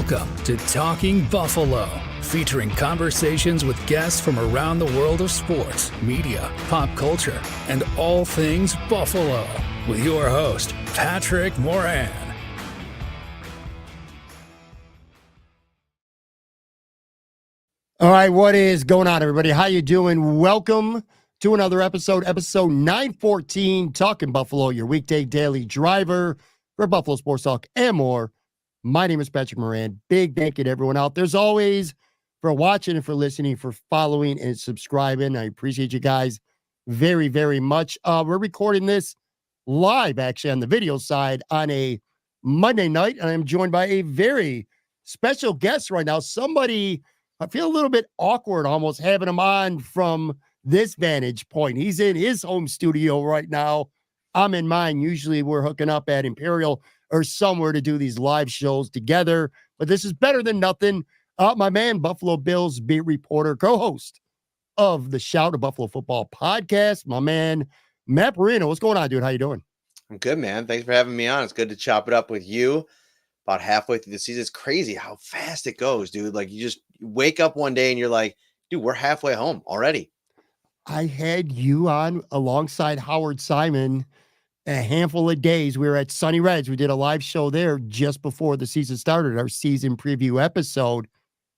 Welcome to Talking Buffalo, featuring conversations with guests from around the world of sports, media, pop culture, and all things Buffalo. With your host, Patrick Moran. All right, what is going on, everybody? How you doing? Welcome to another episode 914, Talking Buffalo, your weekday daily driver for Buffalo Sports Talk and more. My name is Patrick Moran. Big thank you to everyone out there, as always, for watching and for listening, for following and subscribing. I appreciate you guys very, very much. We're recording this live, actually, on the video side on a Monday night, and I'm joined by a very special guest right now. Somebody, I feel a little bit awkward almost having him on from this vantage point. He's in his home studio right now. I'm in mine. Usually we're hooking up at Imperial or somewhere to do these live shows together, but this is better than nothing. My man, Buffalo Bills beat reporter, co-host of the Shout of Buffalo Football podcast, my man, Matt Parrino. What's going on, dude? How you doing? I'm good, man. Thanks for having me on. It's good to chop it up with you. About halfway through the season. It's crazy how fast it goes, dude. Like, you just wake up one day and you're like, dude, we're halfway home already. I had you on alongside Howard Simon a handful of days. We were at Sunny Reds. We did a live show there just before the season started, our season preview episode.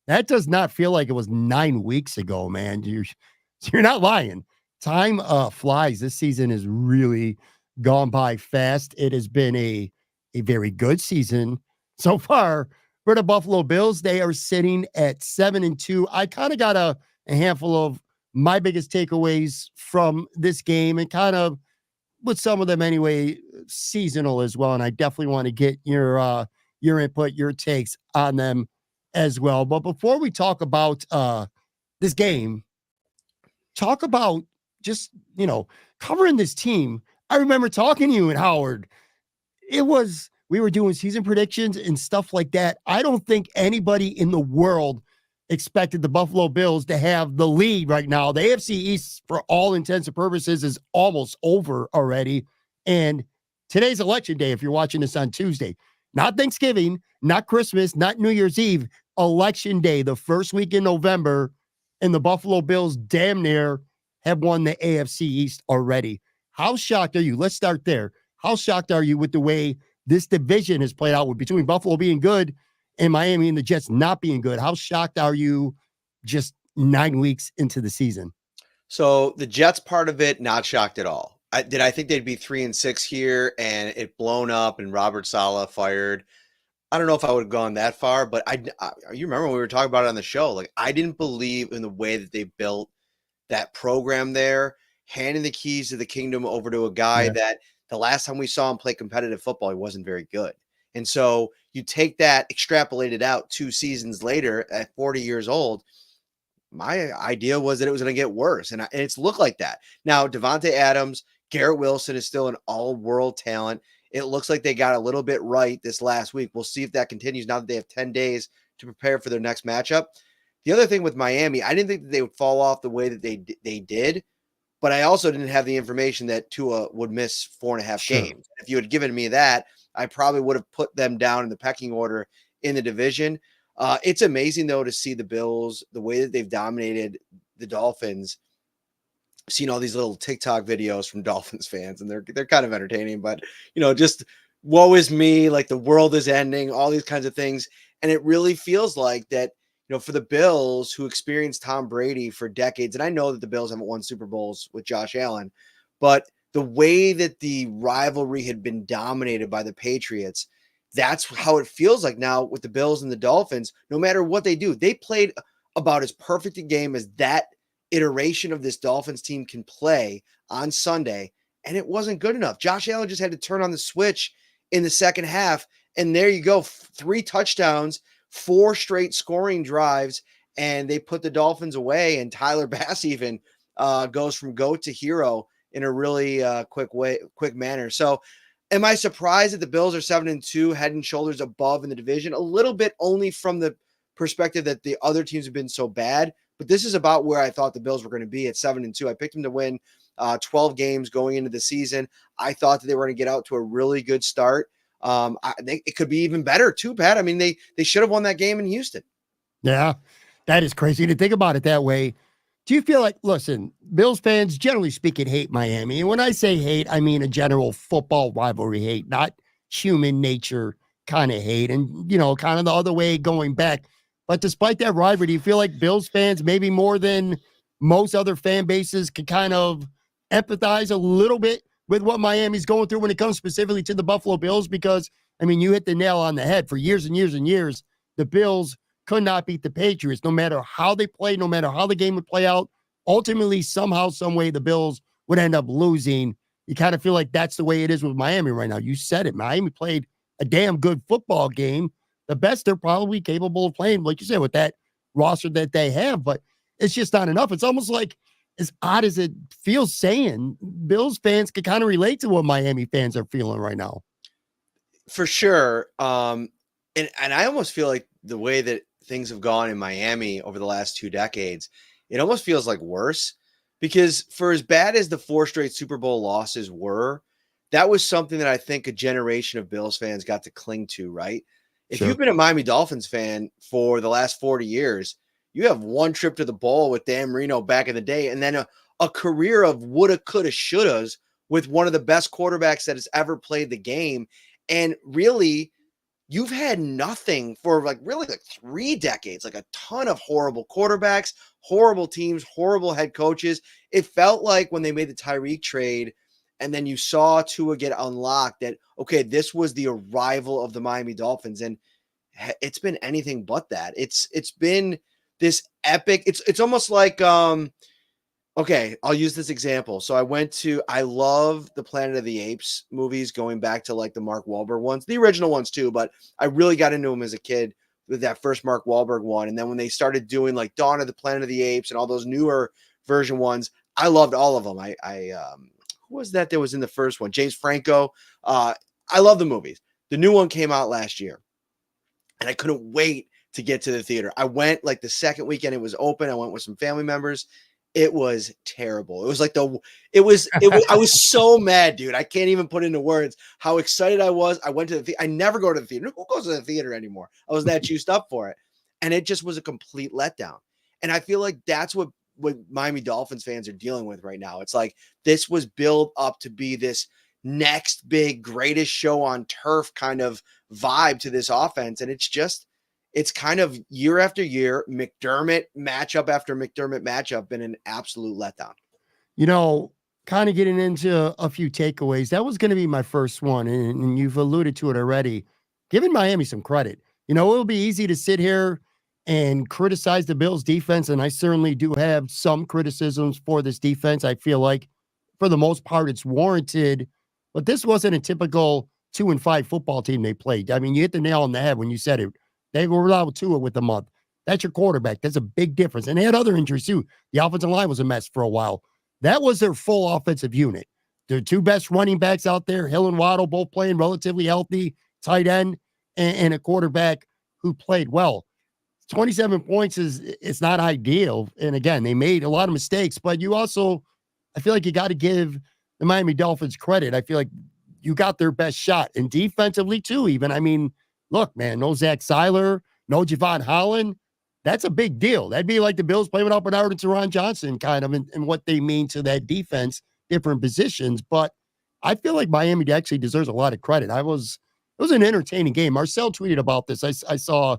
That does not feel like it was 9 weeks ago, man. You're not lying. Time flies. This season has really gone by fast. It has been a very good season so far for the Buffalo Bills. They are sitting at 7-2. I kind of got a handful of my biggest takeaways from this game, and kind of with some of them anyway, seasonal as well. And I definitely want to get your input, your takes on them as well. But before we talk about this game, talk about just, covering this team. I remember talking to you and Howard. We were doing season predictions and stuff like that. I don't think anybody in the world expected the Buffalo Bills to have the lead right now. The AFC East, for all intents and purposes, is almost over already. And today's election day, if you're watching this on Tuesday, not Thanksgiving, not Christmas, not New Year's Eve, election day, the first week in November, and the Buffalo Bills damn near have won the AFC East already. How shocked are you? Let's start there. How shocked are you with the way this division has played out, with between Buffalo being good and Miami and the Jets not being good? How shocked are you just 9 weeks into the season? So the Jets part of it, not shocked at all. I think they'd be 3-6 here and it blown up and Robert Saleh fired. I don't know if I would have gone that far, but you remember when we were talking about it on the show, like, I didn't believe in the way that they built that program there, handing the keys to the kingdom over to a guy that the last time we saw him play competitive football, he wasn't very good. And so you take that, extrapolate it out 2 seasons later at 40 years old. My idea was that it was going to get worse. And it's looked like that. Now, Devontae Adams, Garrett Wilson is still an all-world talent. It looks like they got a little bit right this last week. We'll see if that continues now that they have 10 days to prepare for their next matchup. The other thing with Miami, I didn't think that they would fall off the way that they did, but I also didn't have the information that Tua would miss 4.5 games. If you had given me that, I probably would have put them down in the pecking order in the division. It's amazing, though, to see the Bills, the way that they've dominated the Dolphins. I've seen all these little TikTok videos from Dolphins fans, and they're kind of entertaining, but, just woe is me, like the world is ending, all these kinds of things. And it really feels like that, for the Bills, who experienced Tom Brady for decades, and I know that the Bills haven't won Super Bowls with Josh Allen, but the way that the rivalry had been dominated by the Patriots, that's how it feels like now with the Bills and the Dolphins. No matter what they do, they played about as perfect a game as that iteration of this Dolphins team can play on Sunday, and it wasn't good enough. Josh Allen just had to turn on the switch in the second half, and there you go, 3 touchdowns, 4 straight scoring drives, and they put the Dolphins away, and Tyler Bass even goes from goat to hero in a really quick manner. So am I surprised that the Bills are 7-2, head and shoulders above in the division? A little bit, only from the perspective that the other teams have been so bad, but this is about where I thought the Bills were going to be at 7-2. I picked them to win 12 games going into the season. I thought that they were going to get out to a really good start. I think it could be even better too, Pat. I mean, they should have won that game in Houston. Yeah, that is crazy to think about it that way. Do you feel like, listen, Bills fans, generally speaking, hate Miami? And when I say hate, I mean a general football rivalry hate, not human nature kind of hate. And, kind of the other way going back. But despite that rivalry, do you feel like Bills fans, maybe more than most other fan bases, can kind of empathize a little bit with what Miami's going through when it comes specifically to the Buffalo Bills? Because, I mean, you hit the nail on the head. For years and years and years, the Bills could not beat the Patriots, no matter how they played, no matter how the game would play out. Ultimately, somehow, some way, the Bills would end up losing. You kind of feel like that's the way it is with Miami right now. You said it. Miami played a damn good football game, the best they're probably capable of playing, like you said, with that roster that they have. But it's just not enough. It's almost like, as odd as it feels saying, Bills fans can kind of relate to what Miami fans are feeling right now. For sure. And I almost feel like the way that things have gone in Miami over the last 2 decades, it almost feels like worse, because for as bad as the 4 straight Super Bowl losses were, that was something that I think a generation of Bills fans got to cling to, right? If Sure. you've been a Miami Dolphins fan for the last 40 years, you have one trip to the bowl with Dan Marino back in the day, and then a career of woulda, coulda, shouldas with one of the best quarterbacks that has ever played the game. And really, you've had nothing for really 3 decades, like a ton of horrible quarterbacks, horrible teams, horrible head coaches. It felt like when they made the Tyreek trade and then you saw Tua get unlocked that, okay, this was the arrival of the Miami Dolphins. And it's been anything but that. It's been this epic. It's almost like, okay, I'll use this example. So I love the Planet of the Apes movies, going back to like the Mark Wahlberg ones, the original ones too, but I really got into them as a kid with that first Mark Wahlberg one. And then when they started doing like Dawn of the Planet of the Apes and all those newer version ones, I loved all of them. Who was that was in the first one? James Franco. I love the movies. The new one came out last year and I couldn't wait to get to the theater. I went like the second weekend it was open. I went with some family members. It was terrible. It was like I was so mad, dude. I can't even put into words how excited I was. I went to the theater. I never go to the theater. Who goes to the theater anymore? I was that juiced up for it. And it just was a complete letdown. And I feel like that's what Miami Dolphins fans are dealing with right now. It's like this was built up to be this next big greatest show on turf kind of vibe to this offense. And it's kind of year after year, McDermott matchup after McDermott matchup, been an absolute letdown. Kind of getting into a few takeaways. That was going to be my first one, and you've alluded to it already. Giving Miami some credit. It'll be easy to sit here and criticize the Bills defense, and I certainly do have some criticisms for this defense. I feel like, for the most part, it's warranted, but this wasn't a typical 2-5 football team they played. I mean, you hit the nail on the head when you said it. They were allowed Tua with the month. That's your quarterback. That's a big difference. And they had other injuries too. The offensive line was a mess for a while. That was their full offensive unit. Their 2 best running backs out there, Hill and Waddle, both playing relatively healthy, tight end, and a quarterback who played well. 27 points it's not ideal. And again, they made a lot of mistakes, but I feel like you got to give the Miami Dolphins credit. I feel like you got their best shot, and defensively too, even. I mean, look, man, no Zach Seiler, no Javon Holland. That's a big deal. That'd be like the Bills playing without Bernard and Taron Johnson, kind of, in what they mean to that defense, different positions. But I feel like Miami actually deserves a lot of credit. It was an entertaining game. Marcel tweeted about this. I saw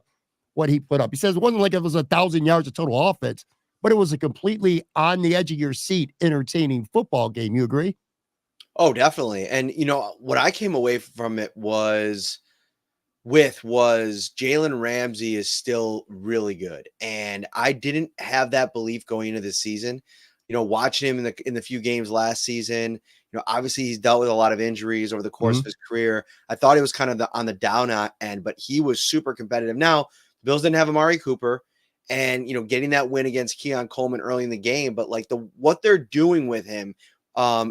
what he put up. He says it wasn't like it was 1,000 yards of total offense, but it was a completely on the edge of your seat, entertaining football game. You agree? Oh, definitely. And what I came away from it was Jalen Ramsey is still really good. And I didn't have that belief going into this season. Watching him in the few games last season, obviously he's dealt with a lot of injuries over the course of his career. I thought he was kind of on the down end, but he was super competitive. Now, the Bills didn't have Amari Cooper, and getting that win against Keon Coleman early in the game, but like what they're doing with him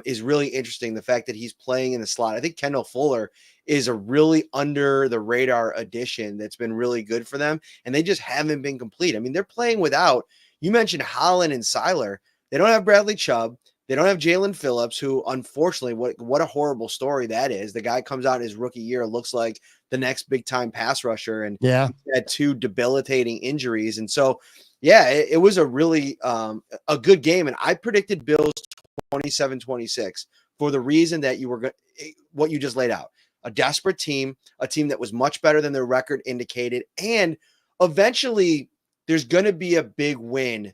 is really interesting. The fact that he's playing in the slot. I think Kendall Fuller is a really under the radar addition that's been really good for them. And they just haven't been complete. I mean, they're playing without, you mentioned Holland and Seiler. They don't have Bradley Chubb. They don't have Jalen Phillips, who unfortunately, what a horrible story that is. The guy comes out in his rookie year, looks like the next big time pass rusher, and Yeah. had 2 debilitating injuries. And so, yeah, it was a really a good game. And I predicted Bills 27-26 for the reason that what you just laid out. A desperate team, a team that was much better than their record indicated. And eventually there's going to be a big win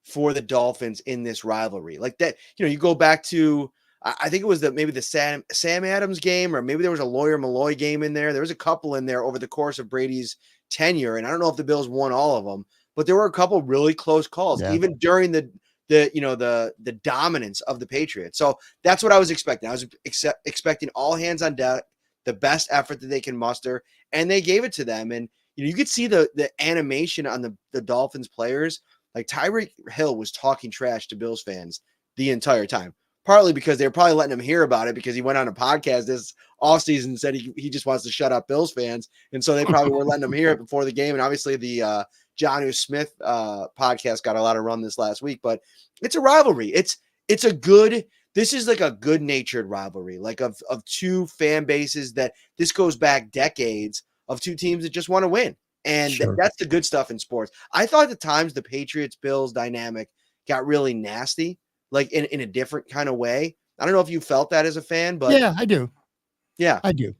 for the Dolphins in this rivalry. Like that, you go back to, I think it was maybe the Sam Adams game, or maybe there was a Lawyer Malloy game in there. There was a couple in there over the course of Brady's tenure. And I don't know if the Bills won all of them, but there were a couple really close calls, even during the dominance of the Patriots. So that's what I was expecting. I was expecting all hands on deck, the best effort that they can muster, and they gave it to them. And you could see the animation on the Dolphins players. Like Tyreek Hill was talking trash to Bills fans the entire time, partly because they were probably letting him hear about it because he went on a podcast this offseason and said he just wants to shut up Bills fans. And so they probably were letting him hear it before the game. And obviously the John Smith podcast got a lot of run this last week, but it's a rivalry. This is like a good natured rivalry, like of 2 fan bases that this goes back decades of 2 teams that just want to win. And that's the good stuff in sports. I thought at times the Patriots-Bills dynamic got really nasty, like in a different kind of way. I don't know if you felt that as a fan, but yeah, I do. Yeah, I do.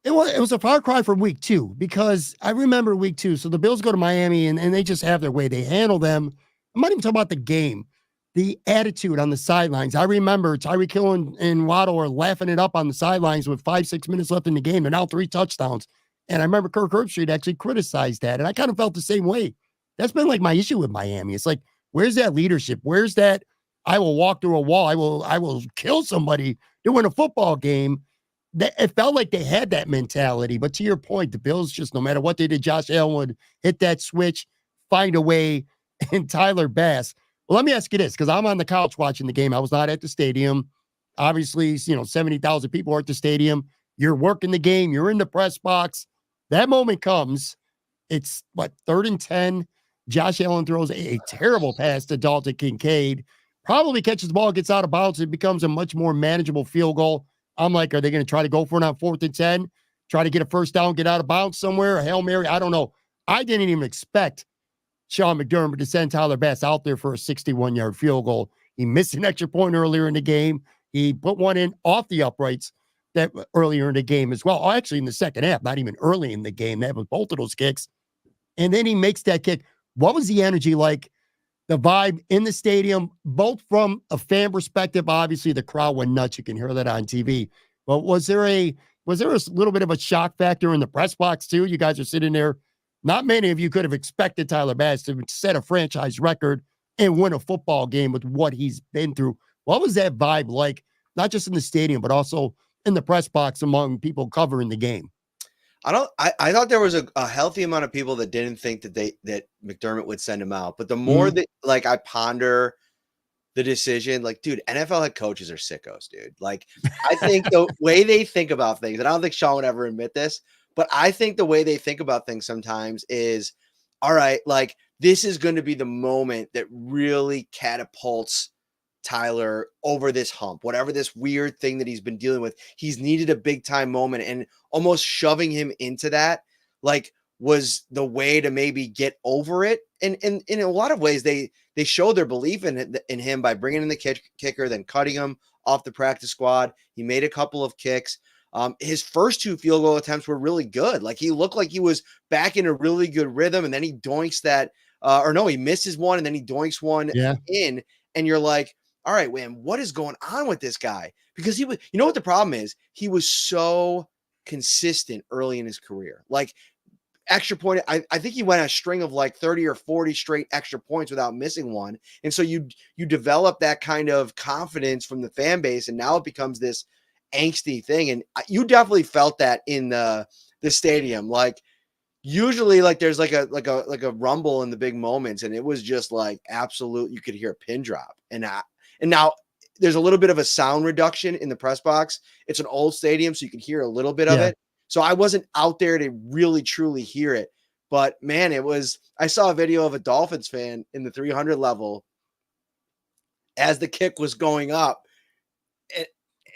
It was a far cry from week 2, because I remember week 2. So the Bills go to Miami and they just have their way. They handle them. I'm not even talking about the game, the attitude on the sidelines. I remember Tyreek Hill and Waddle are laughing it up on the sidelines with 5-6 minutes left in the game. They're now 3 touchdowns. And I remember Kirk Herbstreit actually criticized that. And I kind of felt the same way. That's been like my issue with Miami. It's like, where's that leadership? Where's that? I will walk through a wall. I will kill somebody to win a football game. It felt like they had that mentality. But to your point, the Bills just, no matter what they did, Josh Allen would hit that switch, find a way, and Tyler Bass. Well, let me ask you this, because I'm on the couch watching the game. I was not at the stadium. Obviously, 70,000 people are at the stadium. You're working the game. You're in the press box. That moment comes. It's 3rd and 10. Josh Allen throws a terrible pass to Dalton Kincaid. Probably catches the ball, gets out of bounds. It becomes a much more manageable field goal. I'm like, are they going to try to go for it on 4th and 10? Try to get a first down, get out of bounds somewhere, a Hail Mary? I don't know. I didn't even expect Sean McDermott to send Tyler Bass out there for a 61-yard field goal. He missed an extra point earlier in the game. He put one in off the uprights that earlier in the game as well. Actually, in the second half, not even early in the game. That was both of those kicks. And then he makes that kick. What was the energy like? The vibe in the stadium, both from a fan perspective. Obviously, the crowd went nuts. You can hear that on TV. But was there a little bit of a shock factor in the press box too? You guys are sitting there. Not many of you could have expected Tyler Bass to set a franchise record and win a football game with what he's been through. What was that vibe like? Not just in the stadium, but also in the press box among people covering the game. I thought there was a healthy amount of people that didn't think that McDermott would send him out. But the more that I ponder the decision, dude, NFL head coaches are sickos, dude. I think the way they think about things, and I don't think Sean would ever admit this, but I think the way they think about things sometimes is, all right, this is going to be the moment that really catapults Tyler over this hump, whatever this weird thing that he's been dealing with. He's needed a big time moment, and almost shoving him into that was the way to maybe get over it. And in a lot of ways, they showed their belief in him by bringing in the kicker, then cutting him off the practice squad. He made a couple of kicks. His first 2 field goal attempts were really good. He looked like he was back in a really good rhythm, and then he doinks that, he misses one, and then he doinks one in, and you're like, all right, man, what is going on with this guy? Because he was, what the problem is? He was so consistent early in his career. Extra point, I think he went a string of 30 or 40 straight extra points without missing one. And so you develop that kind of confidence from the fan base, and now it becomes this angsty thing. And you definitely felt that in the stadium. Usually there's a rumble in the big moments, and it was just absolute, you could hear a pin drop. And now there's a little bit of a sound reduction in the press box. It's an old stadium, so you can hear a little bit of it. So I wasn't out there to really, truly hear it. But, man, I saw a video of a Dolphins fan in the 300 level, as the kick was going up.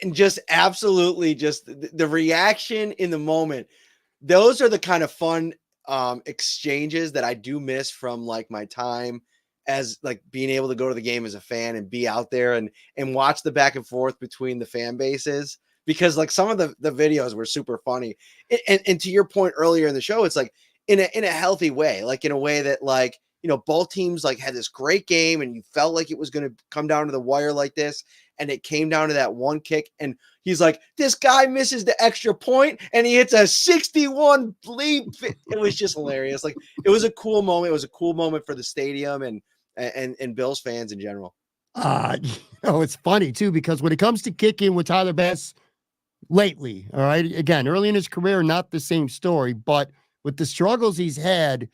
And just absolutely just the reaction in the moment. Those are the kind of fun exchanges that I do miss from like my time as like being able to go to the game as a fan and be out there and watch the back and forth between the fan bases, because like some of the videos were super funny. And to your point earlier in the show, it's like in a healthy way, like in a way that like, you know, both teams like had this great game and you felt like it was going to come down to the wire like this. And it came down to that one kick. And he's like, this guy misses the extra point and he hits a 61 leap. It was just hilarious. Like it was a cool moment. It was a cool moment for the stadium and Bills fans in general. You know, it's funny too, because when it comes to kicking with Tyler Bass lately, all right, again, early in his career, not the same story, but with the struggles he's had,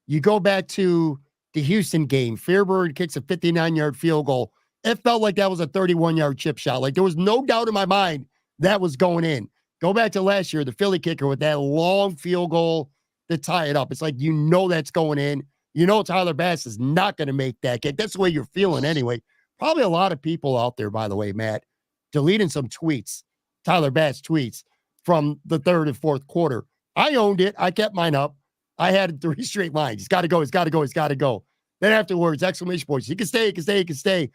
you go back to the Houston game, Fairburn kicks a 59-yard field goal. It felt like that was a 31-yard chip shot. Like there was no doubt in my mind that was going in. Go back to last year, the Philly kicker with that long field goal to tie it up. It's like, you know, that's going in. You know, Tyler Bass is not going to make that kick. That's the way you're feeling anyway. Probably a lot of people out there, by the way, Matt, deleting some tweets, Tyler Bass tweets from the third and fourth quarter. I owned it. I kept mine up. I had 3 straight lines. He's got to go. He's got to go. He's got to go. Then afterwards, exclamation points. He can stay. He can stay. He can stay.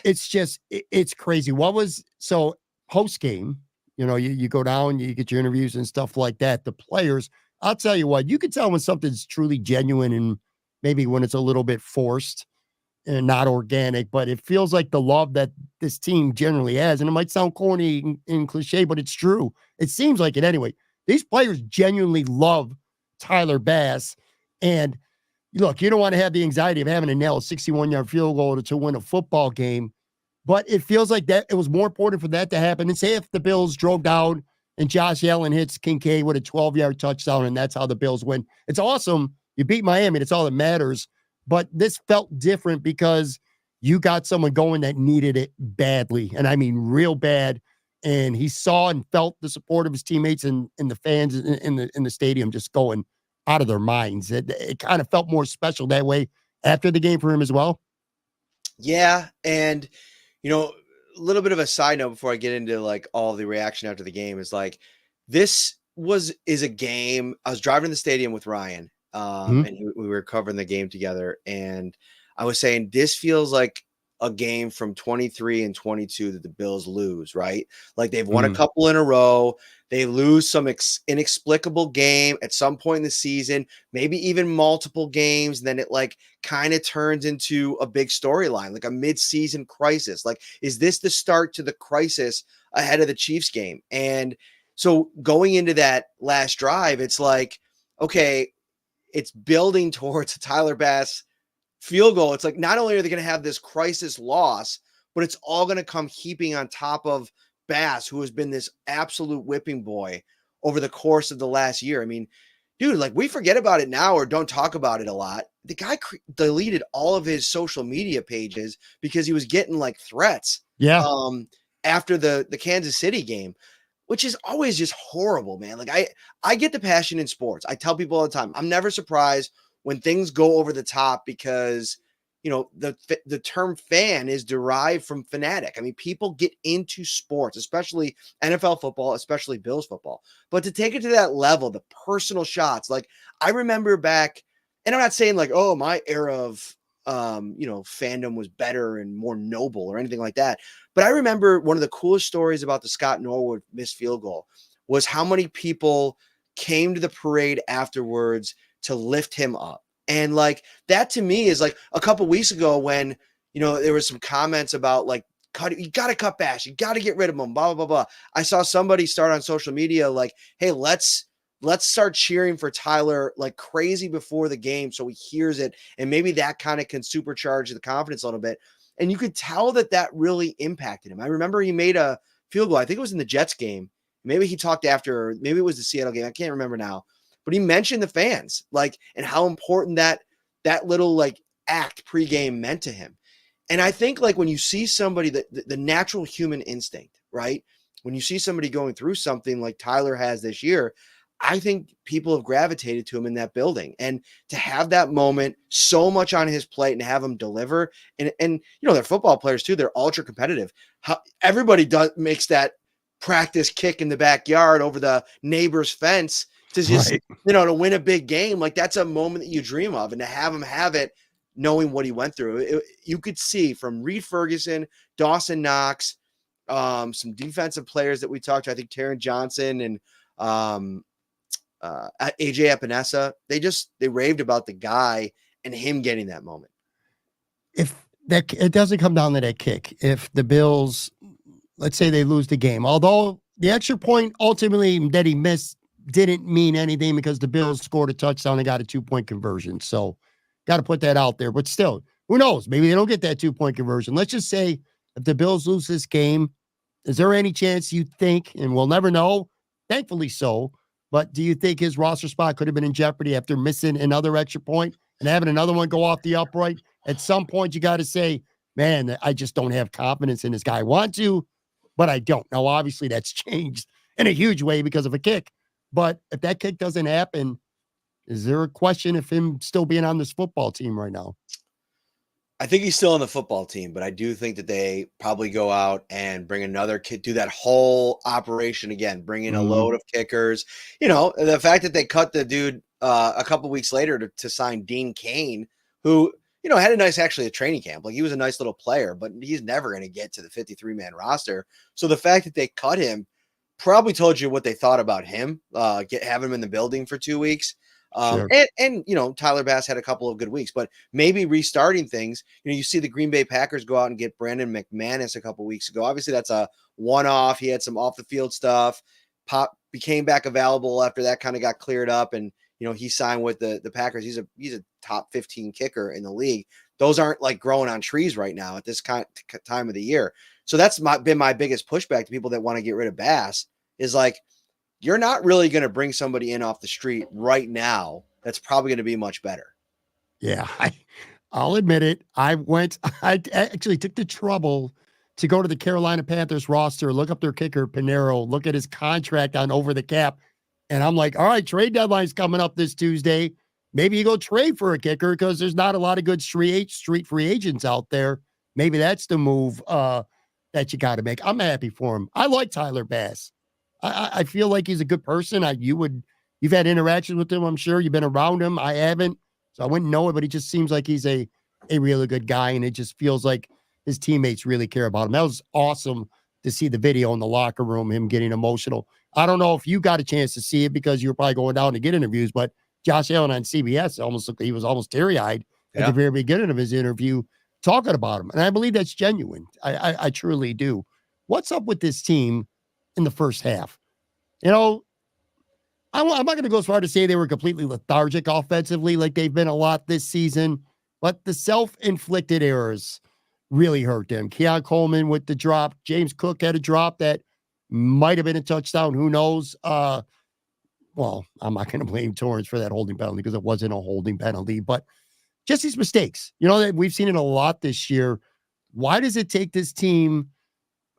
It's just, it's crazy. So post game, you know, you go down, you get your interviews and stuff like that. The players, I'll tell you what, you can tell when something's truly genuine and maybe when it's a little bit forced and not organic, but it feels like the love that this team generally has. And it might sound corny and cliche, but it's true. It seems like it anyway. These players genuinely love Tyler Bass. And look, you don't want to have the anxiety of having to nail a 61-yard field goal to win a football game, but it feels like that it was more important for that to happen. And say if the Bills drove down and Josh Allen hits Kincaid with a 12-yard touchdown and that's how the Bills win. It's awesome. You beat Miami. That's all that matters. But this felt different because you got someone going that needed it badly. And I mean, real bad. And he saw and felt the support of his teammates and the fans in the stadium just going out of their minds. It kind of felt more special that way after the game for him as well. Yeah. And, you know, a little bit of a side note before I get into like all the reaction after the game is like, this is a game. I was driving to the stadium with Ryan and we were covering the game together. And I was saying, this feels like a game from 23 and 22 that the Bills lose, right? Like they've won a couple in a row. They lose some inexplicable game at some point in the season, maybe even multiple games. And then it like kind of turns into a big storyline, like a mid-season crisis. Like, is this the start to the crisis ahead of the Chiefs game? And so going into that last drive, it's like, okay, it's building towards a Tyler Bass field goal. It's like, not only are they going to have this crisis loss, but it's all going to come heaping on top of Bass, who has been this absolute whipping boy over the course of the last year. I mean, dude, like we forget about it now or don't talk about it a lot. The guy deleted all of his social media pages because he was getting like threats. Yeah. After the Kansas City game, which is always just horrible, man. Like I get the passion in sports. I tell people all the time, I'm never surprised when things go over the top because, you know, the term fan is derived from fanatic. I mean, people get into sports, especially NFL football, especially Bills football. But to take it to that level, the personal shots, like I remember back, and I'm not saying like, oh, my era of, you know, fandom was better and more noble or anything like that. But I remember one of the coolest stories about the Scott Norwood missed field goal was how many people came to the parade afterwards to lift him up. And like that to me is like a couple weeks ago when, you know, there was some comments about like, you got to cut Bash, you got to get rid of him, blah, blah, blah, blah. I saw somebody start on social media like, hey, let's start cheering for Tyler like crazy before the game so he hears it. And maybe that kind of can supercharge the confidence a little bit. And you could tell that really impacted him. I remember he made a field goal. I think it was in the Jets game. Maybe he talked after, maybe it was the Seattle game. I can't remember now. But he mentioned the fans, like, and how important that little like act pregame meant to him. And I think like when you see somebody the natural human instinct, right? When you see somebody going through something like Tyler has this year, I think people have gravitated to him in that building, and to have that moment, so much on his plate, and have him deliver. And they're football players too. They're ultra competitive. Everybody makes that practice kick in the backyard over the neighbor's fence to just, Right. to win a big game. Like, that's a moment that you dream of, and to have him have it, knowing what he went through, you could see from Reed Ferguson, Dawson Knox, some defensive players that we talked to, I think Taron Johnson and AJ Epinesa, they raved about the guy and him getting that moment. If that it doesn't come down to that kick, if the Bills, let's say they lose the game, although the extra point ultimately that he missed didn't mean anything because the Bills scored a touchdown and got a 2-point conversion. So got to put that out there. But still, who knows? Maybe they don't get that 2-point conversion. Let's just say if the Bills lose this game, is there any chance you think, and we'll never know, thankfully so, but do you think his roster spot could have been in jeopardy after missing another extra point and having another one go off the upright? At some point, you got to say, man, I just don't have confidence in this guy. I want to, but I don't. Now, obviously, that's changed in a huge way because of a kick. But if that kick doesn't happen, is there a question of him still being on this football team right now? I think he's still on the football team, but I do think that they probably go out and bring another kid, do that whole operation again, bring in a load of kickers. The fact that they cut the dude a couple weeks later to sign Dean Cain, who, had a training camp. Like, he was a nice little player, but he's never going to get to the 53-man roster. So the fact that they cut him probably told you what they thought about him, having him in the building for 2 weeks. Sure. And Tyler Bass had a couple of good weeks, but maybe restarting things. You see the Green Bay Packers go out and get Brandon McManus a couple weeks ago. Obviously, that's a one-off. He had some off-the-field stuff. Became back available after that kind of got cleared up, and he signed with the Packers. He's a top 15 kicker in the league. Those aren't like growing on trees right now at this time of the year. So that's been my biggest pushback to people that want to get rid of Bass is like, you're not really going to bring somebody in off the street right now that's probably going to be much better. Yeah, I'll admit it. I actually took the trouble to go to the Carolina Panthers roster, look up their kicker, Parental, look at his contract on Over the Cap. And I'm like, all right, trade deadline's coming up this Tuesday. Maybe you go trade for a kicker because there's not a lot of good street free agents out there. Maybe that's the move that you got to make. I'm happy for him. I like Tyler Bass. I feel like he's a good person. You've had interactions with him, I'm sure. You've been around him. I haven't, so I wouldn't know it, but he just seems like he's a really good guy, and it just feels like his teammates really care about him. That was awesome to see the video in the locker room, him getting emotional. I don't know if you got a chance to see it because you were probably going down to get interviews, but Josh Allen on CBS almost looked like he was almost teary-eyed at the very beginning of his interview talking about him, and I believe that's genuine. I truly do. What's up with this team in the first half? I'm not going to go as far to say they were completely lethargic offensively like they've been a lot this season, but the self-inflicted errors really hurt them. Keon Coleman with the drop. James Cook had a drop that might have been a touchdown. Who knows? Well, I'm not going to blame Torrance for that holding penalty because it wasn't a holding penalty, but just these mistakes, that we've seen it a lot this year. Why does it take this team,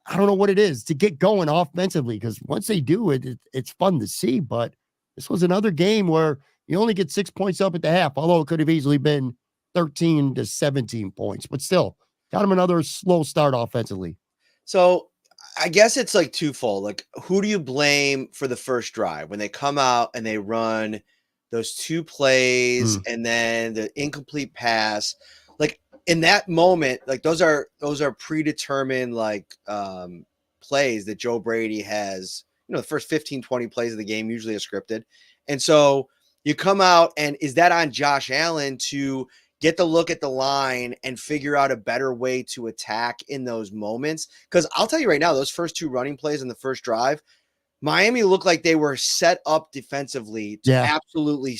I don't know what it is, to get going offensively? Because once they do it's fun to see, but this was another game where you only get 6 points up at the half, although it could have easily been 13 to 17 points, but still got them another slow start offensively. So I guess it's like twofold. Like, who do you blame for the first drive when they come out and they run those two plays and then the incomplete pass? Like, in that moment, like those are predetermined plays that Joe Brady has. The first 15, 20 plays of the game usually are scripted. And so you come out, and is that on Josh Allen to get the look at the line and figure out a better way to attack in those moments? Because I'll tell you right now, those first two running plays in the first drive, Miami looked like they were set up defensively to absolutely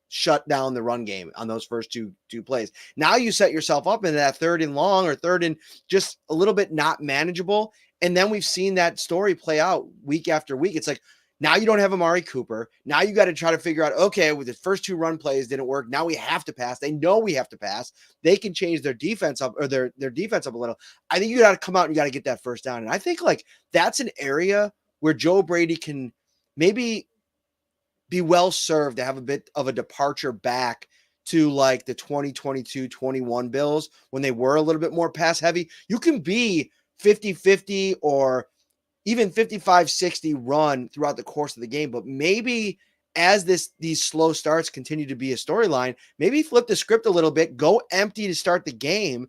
shut down the run game on those first two plays. Now you set yourself up in that third and long or third and just a little bit not manageable. And then we've seen that story play out week after week. It's like, now you don't have Amari Cooper. Now you got to try to figure out, okay, with the first two run plays didn't work. Now we have to pass. They know we have to pass. They can change their defense up or their defense up a little. I think you got to come out and you got to get that first down. And I think like that's an area where Joe Brady can maybe be well served to have a bit of a departure back to like the 2022-21 Bills when they were a little bit more pass heavy. You can be 50-50 or even 55-60 run throughout the course of the game, but maybe as these slow starts continue to be a storyline, maybe flip the script a little bit, go empty to start the game,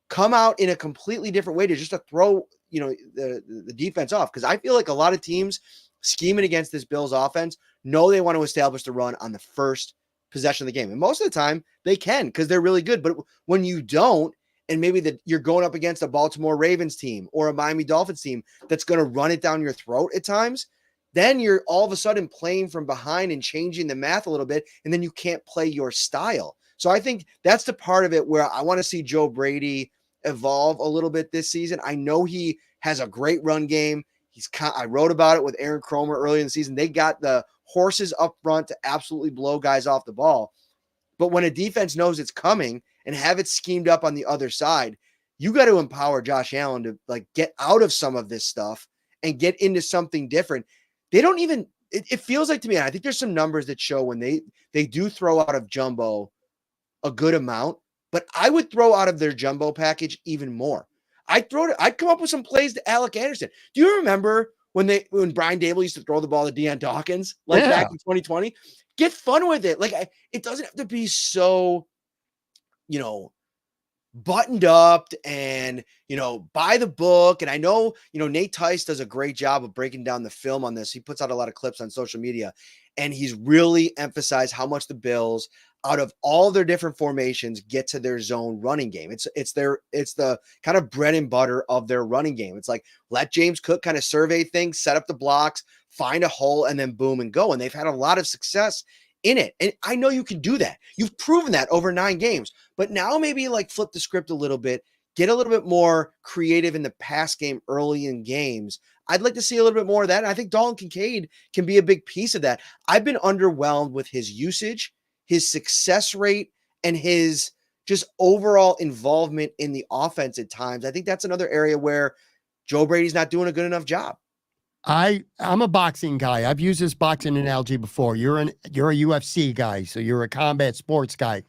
come out in a completely different way to throw, the defense off. Because I feel like a lot of teams scheming against this Bills offense know they want to establish the run on the first possession of the game. And most of the time they can because they're really good. But when you don't, and maybe you're going up against a Baltimore Ravens team or a Miami Dolphins team that's going to run it down your throat at times, then you're all of a sudden playing from behind and changing the math a little bit, and then you can't play your style. So I think that's the part of it where I want to see Joe Brady evolve a little bit this season. I know he has a great run game. I wrote about it with Aaron Cromer early in the season. They got the horses up front to absolutely blow guys off the ball. But when a defense knows it's coming and have it schemed up on the other side, you got to empower Josh Allen to like get out of some of this stuff and get into something different. They don't even, it feels like to me, and I think there's some numbers that show when they do throw out of jumbo a good amount, but I would throw out of their jumbo package even more. I'd come up with some plays to Alec Anderson. Do you remember when Brian Dable used to throw the ball to Deion Dawkins back in 2020? Get fun with it. Like it doesn't have to be so, buttoned up and, by the book. And I know, Nate Tice does a great job of breaking down the film on this. He puts out a lot of clips on social media, and he's really emphasized how much the Bills, out of all their different formations, get to their zone running game. It's the kind of bread and butter of their running game. It's like, let James Cook kind of survey things, set up the blocks, find a hole, and then boom and go. And they've had a lot of success in it. And I know you can do that. You've proven that over 9 games, but now maybe like flip the script a little bit, get a little bit more creative in the pass game early in games. I'd like to see a little bit more of that. And I think Dalton Kincaid can be a big piece of that. I've been underwhelmed with his usage, his success rate, and his just overall involvement in the offense at times. I think that's another area where Joe Brady's not doing a good enough job. I'm a boxing guy. I've used this boxing analogy before. You're a UFC guy, so you're a combat sports guy.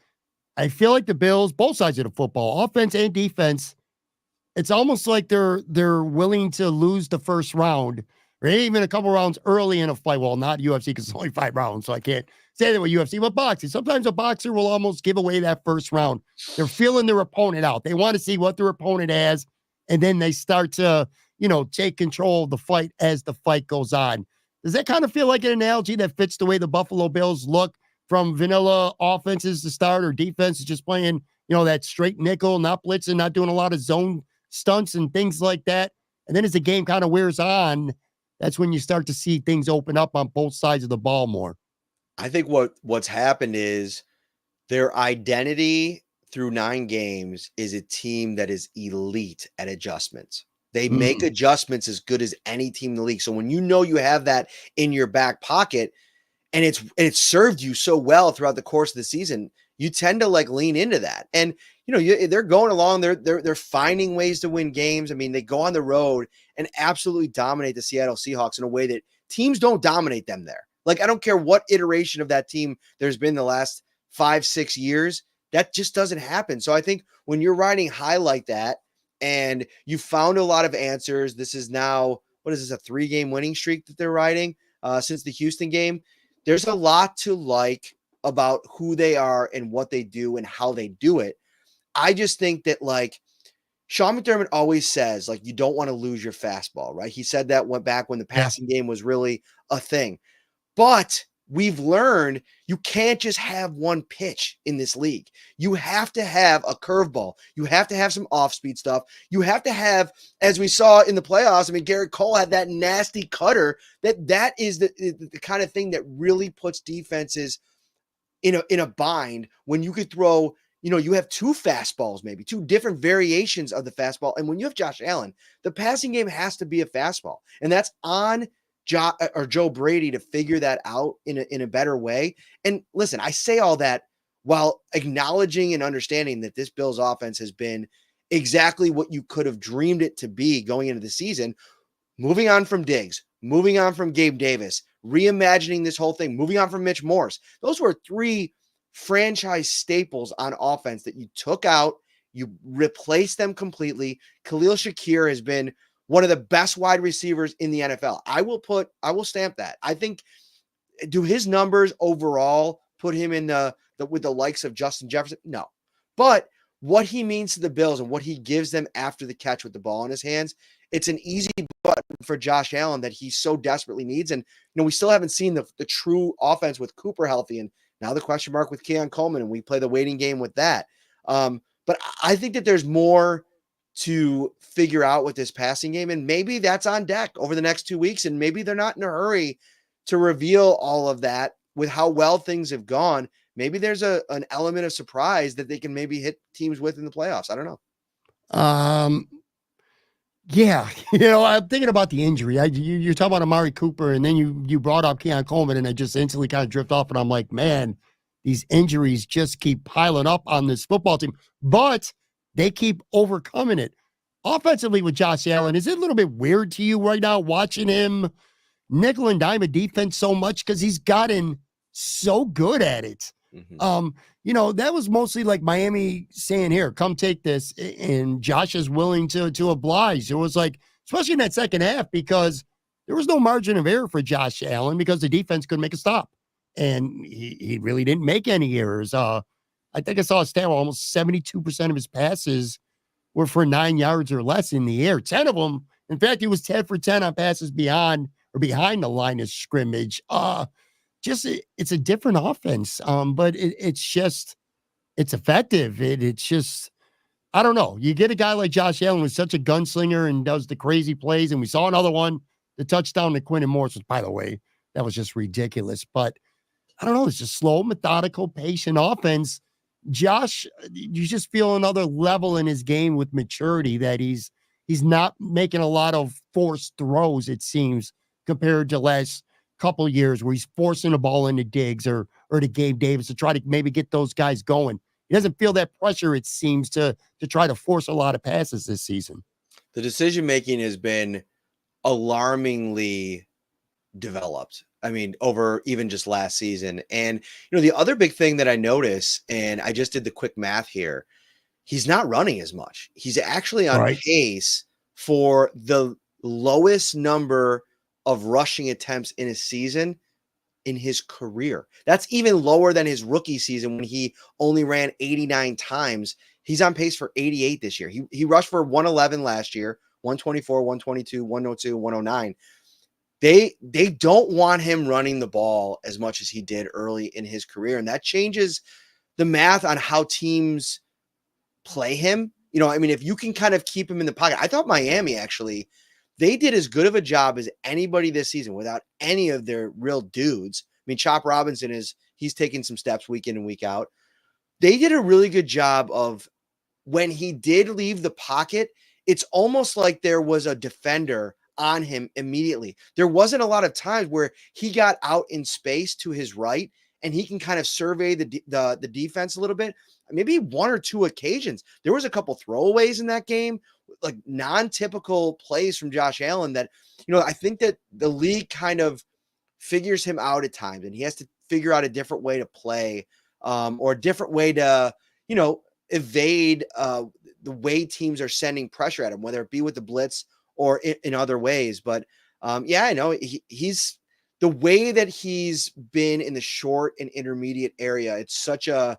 I feel like the Bills, both sides of the football, offense and defense, it's almost like they're willing to lose the first round or even a couple rounds early in a fight. Well, not UFC because it's only 5 rounds, so I can't say that with UFC, but boxing. Sometimes a boxer will almost give away that first round. They're feeling their opponent out. They want to see what their opponent has, and then they start to, take control of the fight as the fight goes on. Does that kind of feel like an analogy that fits the way the Buffalo Bills look from vanilla offenses to start, or defense is just playing, that straight nickel, not blitzing, not doing a lot of zone stunts and things like that? And then as the game kind of wears on, that's when you start to see things open up on both sides of the ball more. I think what's happened is their identity through 9 games is a team that is elite at adjustments. They make adjustments as good as any team in the league. So when you have that in your back pocket and it's served you so well throughout the course of the season, you tend to lean into that. And they're going along, they're finding ways to win games. I mean, they go on the road and absolutely dominate the Seattle Seahawks in a way that teams don't dominate them there. Like, I don't care what iteration of that team there's been the last 5-6 years, that just doesn't happen. So I think when you're riding high like that and you found a lot of answers, this is now, what is this, a 3-game winning streak that they're riding since the Houston game? There's a lot to like about who they are and what they do and how they do it. I just think that Sean McDermott always says, you don't want to lose your fastball, right? He said that went back when the passing game was really a thing. But we've learned you can't just have one pitch in this league. You have to have a curveball. You have to have some off-speed stuff. You have to have, as we saw in the playoffs, Garrett Cole had that nasty cutter. That is the kind of thing that really puts defenses in a bind when you could throw, you have 2 fastballs, maybe 2 different variations of the fastball. And when you have Josh Allen, the passing game has to be a fastball. And that's on Joe Brady to figure that out in a better way. And listen, I say all that while acknowledging and understanding that this Bills offense has been exactly what you could have dreamed it to be going into the season. Moving on from Diggs, moving on from Gabe Davis, reimagining this whole thing, moving on from Mitch Morse. Those were 3 franchise staples on offense that you took out, you replaced them completely. Khalil Shakir has been one of the best wide receivers in the NFL. I will stamp that. I think, do his numbers overall put him in the with the likes of Justin Jefferson? No. But what he means to the Bills and what he gives them after the catch with the ball in his hands, it's an easy button for Josh Allen that he so desperately needs. And, we still haven't seen the true offense with Cooper healthy, and now the question mark with Keon Coleman, and we play the waiting game with that. But I think that there's more to figure out with this passing game, and maybe that's on deck over the next 2 weeks, and maybe they're not in a hurry to reveal all of that with how well things have gone. Maybe there's an element of surprise that they can maybe hit teams with in the playoffs. I don't know. Yeah, I'm thinking about the injury. You're talking about Amari Cooper, and then you brought up Keon Coleman, and I just instantly kind of drift off, and I'm like, man, these injuries just keep piling up on this football team, but they keep overcoming it. Offensively with Josh Allen, is it a little bit weird to you right now watching him nickel and dime a defense so much, because he's gotten so good at it? That was mostly like Miami saying, here, come take this. And Josh is willing to oblige. It was like, especially in that second half, because there was no margin of error for Josh Allen because the defense couldn't make a stop. And he really didn't make any errors. I think I saw a stat where almost 72% of his passes were for 9 yards or less in the air. 10 of them. In fact, he was 10 for 10 on passes behind the line of scrimmage. It's a different offense. But it's effective. It's just, I don't know. You get a guy like Josh Allen who's such a gunslinger and does the crazy plays. And we saw another one, the touchdown to Quentin Morris, which, by the way, that was just ridiculous. But I don't know. It's just slow, methodical, patient offense. Josh, you just feel another level in his game with maturity, that he's not making a lot of forced throws, it seems, compared to last couple years where he's forcing the ball into Diggs or to Gabe Davis to try to maybe get those guys going. He doesn't feel that pressure, it seems, to try to force a lot of passes this season. The decision-making has been alarmingly developed. I mean, over even just last season. And, the other big thing that I notice, and I just did the quick math here, he's not running as much. He's actually on pace for the lowest number of rushing attempts in a season in his career. That's even lower than his rookie season when he only ran 89 times. He's on pace for 88 this year. He rushed for 111 last year, 124, 122, 102, 109. They don't want him running the ball as much as he did early in his career, and that changes the math on how teams play him. If you can kind of keep him in the pocket. I thought Miami, actually, they did as good of a job as anybody this season without any of their real dudes. I mean, Chop Robinson he's taking some steps week in and week out. They did a really good job of, when he did leave the pocket, it's almost like there was a defender on him immediately. There wasn't a lot of times where he got out in space to his right and he can kind of survey the defense a little bit. Maybe 1 or 2 occasions. There was a couple throwaways in that game, like non-typical plays from Josh Allen that, I think that the league kind of figures him out at times, and he has to figure out a different way to play, or a different way to, evade the way teams are sending pressure at him, whether it be with the blitz or in other ways. But I know he's the way that he's been in the short and intermediate area. It's such a,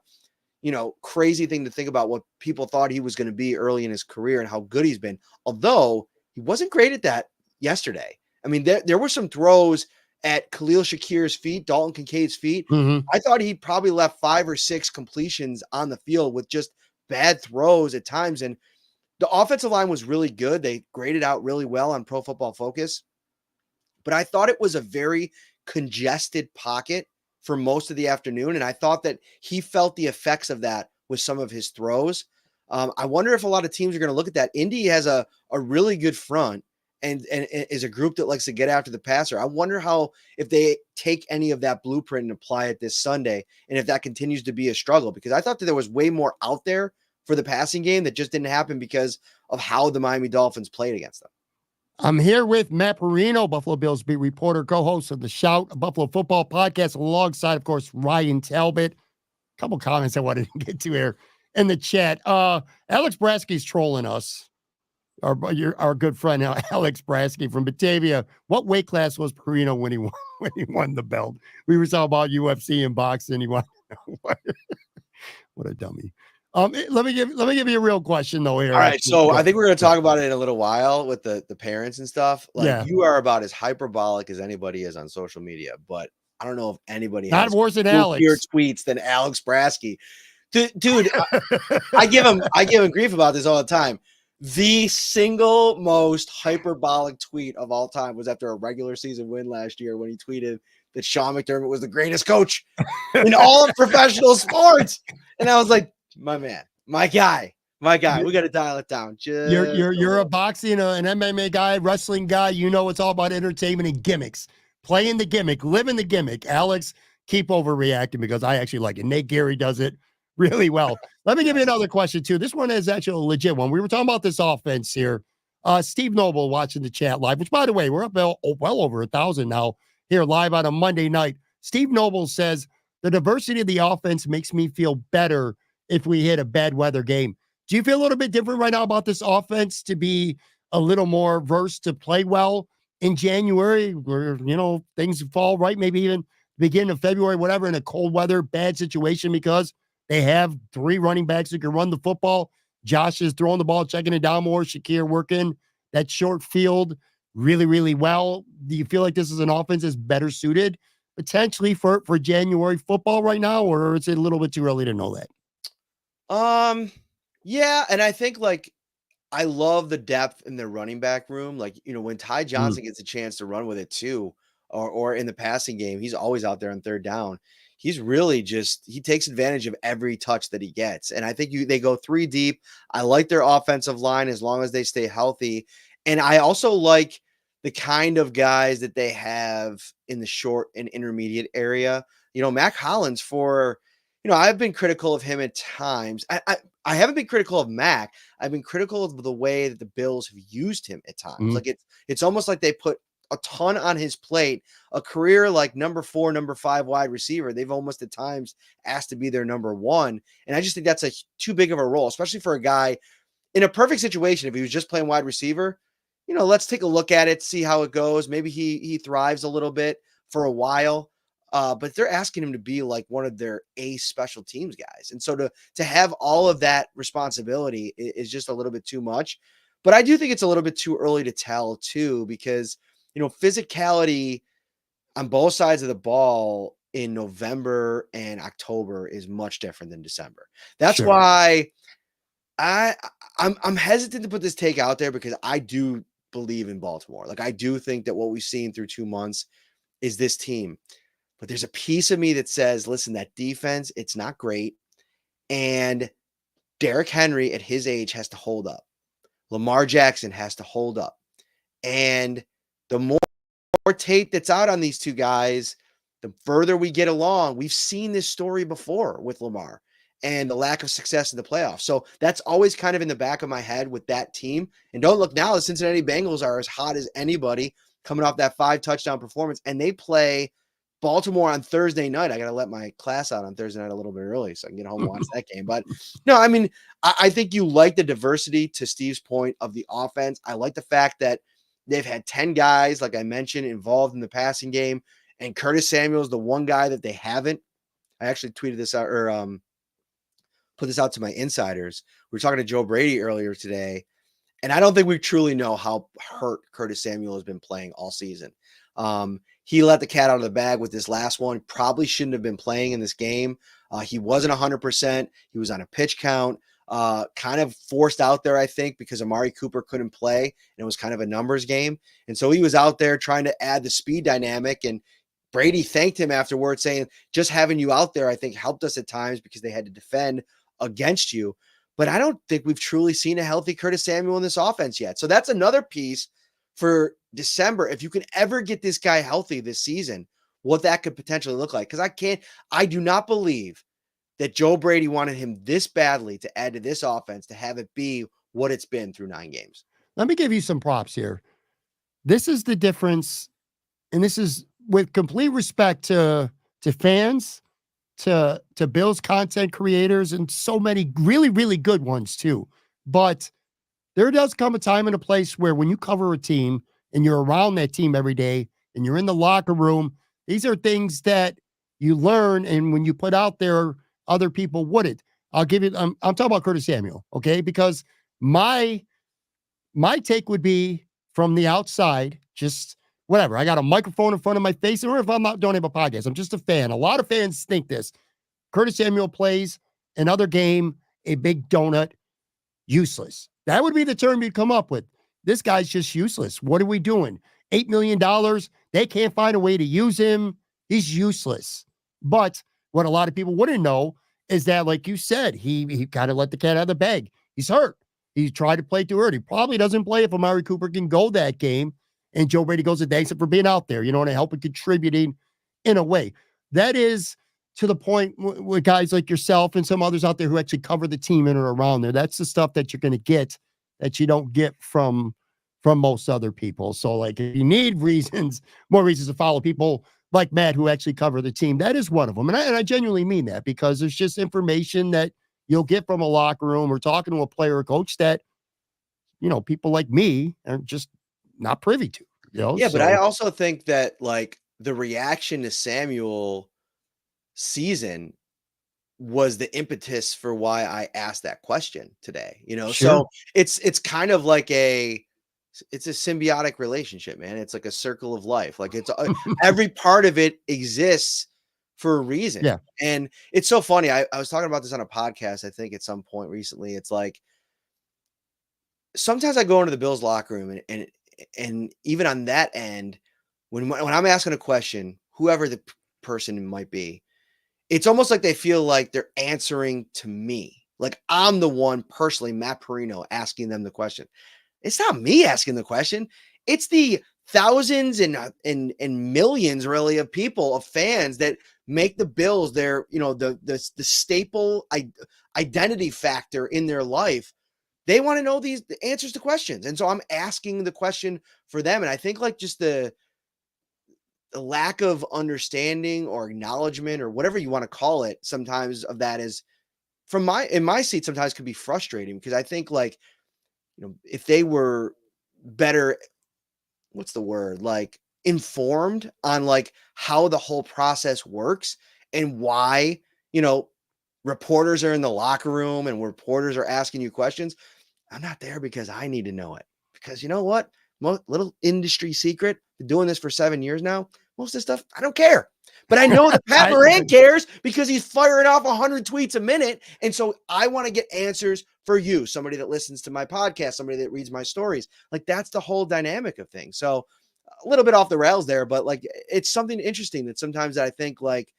crazy thing to think about what people thought he was going to be early in his career and how good he's been. Although he wasn't great at that yesterday. I mean, there were some throws at Khalil Shakir's feet, Dalton Kincaid's feet. I thought he probably left 5 or 6 completions on the field with just bad throws at times. And the offensive line was really good. They graded out really well on Pro Football Focus. But I thought it was a very congested pocket for most of the afternoon. And I thought that he felt the effects of that with some of his throws. I wonder if a lot of teams are going to look at that. Indy has a really good front and is a group that likes to get after the passer. I wonder if they take any of that blueprint and apply it this Sunday, and if that continues to be a struggle, because I thought that there was way more out there for the passing game that just didn't happen because of how the Miami Dolphins played against them. I'm here with Matt Parrino, Buffalo Bills beat reporter, co-host of the Shout, a Buffalo football podcast, alongside, of course, Ryan Talbot. A couple comments I wanted to get to here in the chat. Alex Brasky's trolling us. Our good friend Alex Brasky from Batavia. What weight class was Parrino when he won the belt? We were talking about UFC and boxing. He won. What a dummy. Let me give you a real question though here. All right, so I think we're going to talk about it in a little while with the parents and stuff. Like you are about as hyperbolic as anybody is on social media, but I don't know if anybody not has worse than Alex tweets than Alex Brasky. Dude, I give him grief about this all the time. The single most hyperbolic tweet of all time was after a regular season win last year when he tweeted that Sean McDermott was the greatest coach in all of professional sports. And I was like, my man, my guy, we got to dial it down. You're a boxing, an MMA guy, wrestling guy. You know, it's all about entertainment and gimmicks. Playing the gimmick, living the gimmick. Alex, keep overreacting because I actually like it. Nate Gary does it really well. Let me give you another question too. This one is actually a legit one. We were talking about this offense here. Steve Noble watching the chat live, which by the way, we're up well over 1,000 now here live on a Monday night. Steve Noble says the diversity of the offense makes me feel better if we hit a bad weather game. Do you feel a little bit different right now about this offense to be a little more versed to play well in January where, things fall right, maybe even beginning of February, whatever, in a cold weather, bad situation because they have 3 running backs who can run the football. Josh is throwing the ball, checking it down more. Shakir working that short field really, really well. Do you feel like this is an offense that's better suited potentially for January football right now, or is it a little bit too early to know that? Yeah, and I think I love the depth in the running back room. When Ty Johnson gets a chance to run with it too, or in the passing game, he's always out there on third down. He's really he takes advantage of every touch that he gets. And I think they go 3 deep. I like their offensive line as long as they stay healthy. And I also like the kind of guys that they have in the short and intermediate area. Mack Hollins I've been critical of him at times. I haven't been critical of Mack. I've been critical of the way that the Bills have used him at times. It's almost like they put a ton on his plate, a career like number 4, number 5 wide receiver. They've almost at times asked to be their number 1. And I just think that's too big of a role, especially for a guy in a perfect situation. If he was just playing wide receiver, let's take a look at it, see how it goes. Maybe he thrives a little bit for a while. But they're asking him to be like one of their ace special teams guys. And so to have all of that responsibility is just a little bit too much. But I do think it's a little bit too early to tell too, because, physicality on both sides of the ball in November and October is much different than December. That's why I'm hesitant to put this take out there, because I do believe in Baltimore. I do think that what we've seen through 2 months is this team. But there's a piece of me that says, listen, that defense, it's not great. And Derrick Henry at his age has to hold up. Lamar Jackson has to hold up. And the more tape that's out on these 2 guys, the further we get along. We've seen this story before with Lamar and the lack of success in the playoffs. So that's always kind of in the back of my head with that team. And don't look now, the Cincinnati Bengals are as hot as anybody coming off that 5 touchdown performance. And they play Baltimore on Thursday night. I got to let my class out on Thursday night a little bit early so I can get home and watch that game. But no, I mean, I think you like the diversity, to Steve's point, of the offense. I like the fact that they've had 10 guys, like I mentioned, involved in the passing game. And Curtis Samuel's the one guy that they haven't. I actually tweeted this out, or put this out to my insiders. We were talking to Joe Brady earlier today, and I don't think we truly know how hurt Curtis Samuel has been playing all season. He let the cat out of the bag with this last one. Probably shouldn't have been playing in this game. He wasn't 100%. He was on a pitch count, kind of forced out there, I think, because Amari Cooper couldn't play, and it was kind of a numbers game. And so he was out there trying to add the speed dynamic, and Brady thanked him afterwards, saying, just having you out there, I think, helped us at times because they had to defend against you. But I don't think we've truly seen a healthy Curtis Samuel in this offense yet. So that's another piece for December. If you can ever get this guy healthy this season, what that could potentially look like. Because I do not believe that Joe Brady wanted him this badly to add to this offense, to have it be what it's been through 9 games. Let me give you some props here. This is the difference, and this is with complete respect to fans, to Bills content creators, and so many really, really good ones too. But there does come a time and a place where when you cover a team and you're around that team every day and you're in the locker room, these are things that you learn. And when you put out there, other people wouldn't. I'll give you, I'm talking about Curtis Samuel, okay? Because my take would be from the outside, just whatever. I got a microphone in front of my face, or if I'm not, don't have a podcast, I'm just a fan. A lot of fans think this. Curtis Samuel plays another game, a big donut, useless. That would be the term you'd come up with. This guy's just useless. What are we doing? $8 million. They can't find a way to use him. He's useless. But what a lot of people wouldn't know is that, like you said, he kind of let the cat out of the bag. He's hurt. He tried to play too early. Probably doesn't play if Amari Cooper can go that game. And Joe Brady goes and thanks him for being out there, and helping contributing in a way. That is to the point with guys like yourself and some others out there who actually cover the team in or around there. That's the stuff that you're going to get that you don't get from most other people. So, like, if you need more reasons to follow people like Matt who actually cover the team, that is one of them. And I genuinely mean that, because there's just information that you'll get from a locker room or talking to a player or coach that, people like me are just not privy to. Yeah, but I also think that, like, the reaction to Samuel season was the impetus for why I asked that question today, Sure. So it's kind of like it's a symbiotic relationship, man. It's like a circle of life. Like, it's every part of it exists for a reason. Yeah. And it's so funny. I was talking about this on a podcast, I think, at some point recently. It's like, sometimes I go into the Bills locker room and even on that end, when I'm asking a question, whoever the person might be, it's almost like they feel like they're answering to me. Like, I'm the one personally, Matt Parrino, asking them the question. It's not me asking the question. It's the thousands and millions, really, of people, of fans that make the Bills their, the staple identity factor in their life. They want to know the answers to questions. And so I'm asking the question for them. And I think, like, just the lack of understanding or acknowledgement or whatever you want to call it, sometimes of that is in my seat, sometimes can be frustrating, because I think, like, if they were better, what's the word? Like, informed on, like, how the whole process works and why, reporters are in the locker room and reporters are asking you questions. I'm not there because I need to know it, because you know what? Little industry secret, been doing this for 7 years now. Most of this stuff, I don't care. But I know that Pat Moran cares, because he's firing off 100 tweets a minute. And so I want to get answers for you, somebody that listens to my podcast, somebody that reads my stories. Like, that's the whole dynamic of things. So a little bit off the rails there, but, like, it's something interesting that sometimes I think, like,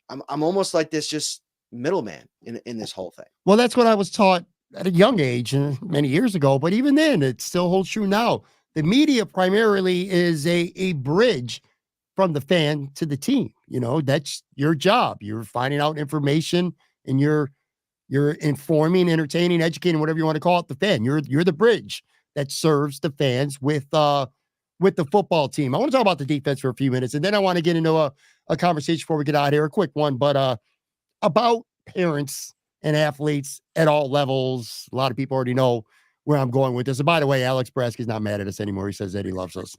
I'm almost like this just middleman in this whole thing. Well, that's what I was taught at a young age many years ago, but even then, it still holds true now. The media primarily is a bridge from the fan to the team. That's your job. You're finding out information, and you're informing, entertaining, educating, whatever you want to call it, the fan. You're the bridge that serves the fans with the football team. I want to talk about the defense for a few minutes, and then I want to get into a conversation before we get out of here. A quick one, but about parents and athletes at all levels. A lot of people already know where I'm going with this. And by the way, Alex Braski's not mad at us anymore. He says that he loves us.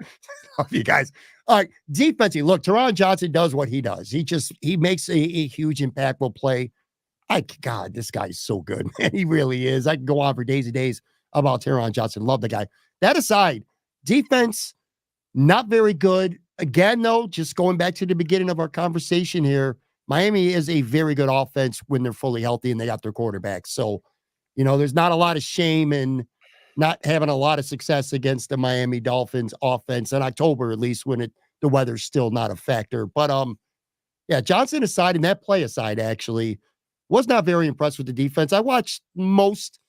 Love you guys. All right, defensively, look, Taron Johnson does what he does. He makes a huge impactful play. God, this guy is so good, man. He really is. I can go on for days and days about Taron Johnson. Love the guy. That aside, defense, not very good. Again, though, just going back to the beginning of our conversation here, Miami is a very good offense when they're fully healthy and they got their quarterback. So, there's not a lot of shame in not having a lot of success against the Miami Dolphins offense in October, at least, when the weather's still not a factor. But yeah, Johnson aside, and that play aside, actually, was not very impressed with the defense. I watched most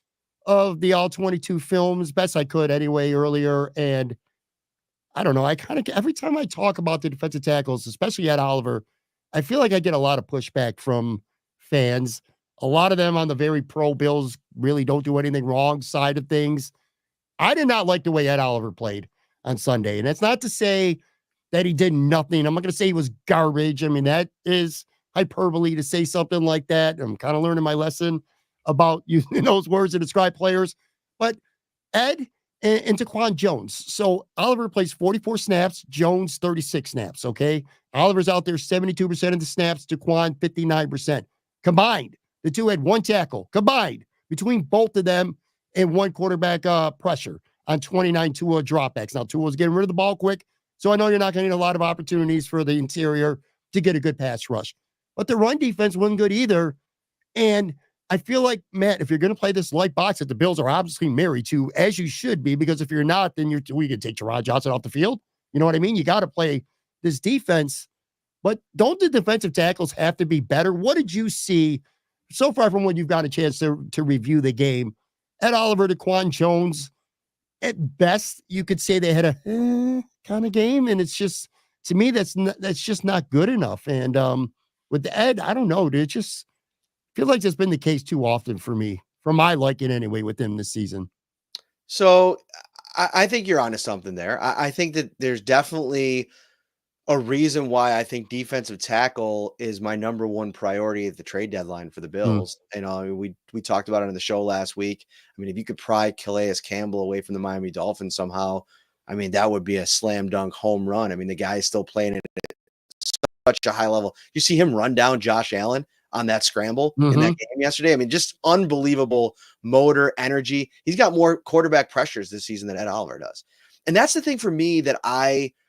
of the all 22 films, best I could anyway, earlier. And I don't know, I kind of, every time I talk about the defensive tackles, especially at Oliver, I feel like I get a lot of pushback from fans. A lot of them on the very pro Bills really don't do anything wrong side of things. I did not like the way Ed Oliver played. on Sunday. And that's not to say that he did nothing. I'm not going to say he was garbage. I mean, that is hyperbole to say something like that. I'm kind of learning my lesson about using those words to describe players. But Ed and Taron Jones. So Oliver plays 44 snaps, Jones 36 snaps, okay? Oliver's out there 72% of the snaps, Taron 59%. Combined, the two had one tackle, combined, between both of them and one quarterback pressure on 29 Tua dropbacks. Now, Tua's getting rid of the ball quick, so I know you're not going to need a lot of opportunities for the interior to get a good pass rush. But the run defense wasn't good either, and I feel like, Matt, if you're going to play this light box that the Bills are obviously married to, as you should be, because if you're not, then we can take Taron Johnson off the field. You know what I mean? You got to play this defense. But don't the defensive tackles have to be better? What did you see so far from when you've got a chance to review the game? Ed Oliver, Taron Jones, at best, you could say they had a kind of game. And it's just, to me, that's just not good enough. And with Ed, I don't know, dude. It just feels like it's been the case too often for me, for my liking anyway, with him this season. So I think you're onto something there. I think that there's definitely a reason why I think defensive tackle is my number one priority at the trade deadline for the Bills. And we talked about it on the show last week. I mean, if you could pry Calais Campbell away from the Miami Dolphins somehow, I mean, that would be a slam dunk home run. I mean, the guy is still playing at such a high level. You see him run down Josh Allen on that scramble in that game yesterday. I mean, just unbelievable motor energy. He's got more quarterback pressures this season than Ed Oliver does. And that's the thing for me that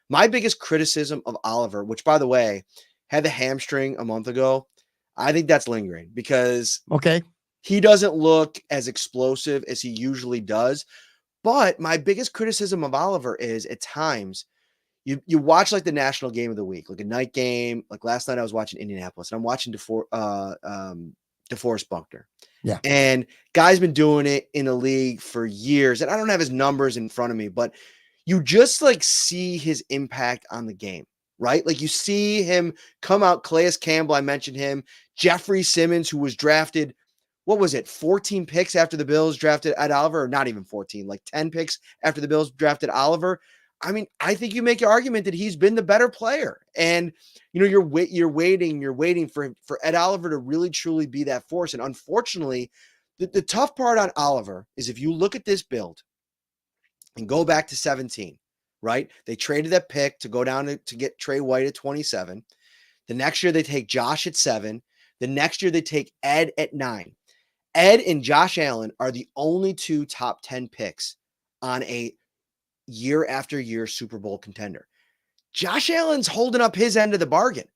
my biggest criticism of Oliver, which by the way, had the hamstring a month ago, I think that's lingering because he doesn't look as explosive as he usually does. But my biggest criticism of Oliver is at times you watch like the national game of the week, like a night game. Like last night I was watching Indianapolis and I'm watching DeForest Buckner. Yeah. And guy's been doing it in the league for years. And I don't have his numbers in front of me, but you just like see his impact on the game, right? Like you see him come out, Calais Campbell, I mentioned him, Jeffrey Simmons, who was drafted, 14 picks after the Bills drafted Ed Oliver, or not even 14, like 10 picks after the Bills drafted Oliver. I mean, I think you make an argument that he's been the better player. And, you're waiting for Ed Oliver to really, truly be that force. And unfortunately, the tough part on Oliver is if you look at this build and go back to 17, right? They traded that pick to go down to get Trey White at 27. The next year they take Josh at 7. The next year they take Ed at 9. Ed and Josh Allen are the only two top 10 picks on a year after year Super Bowl contender. Josh Allen's holding up his end of the bargain.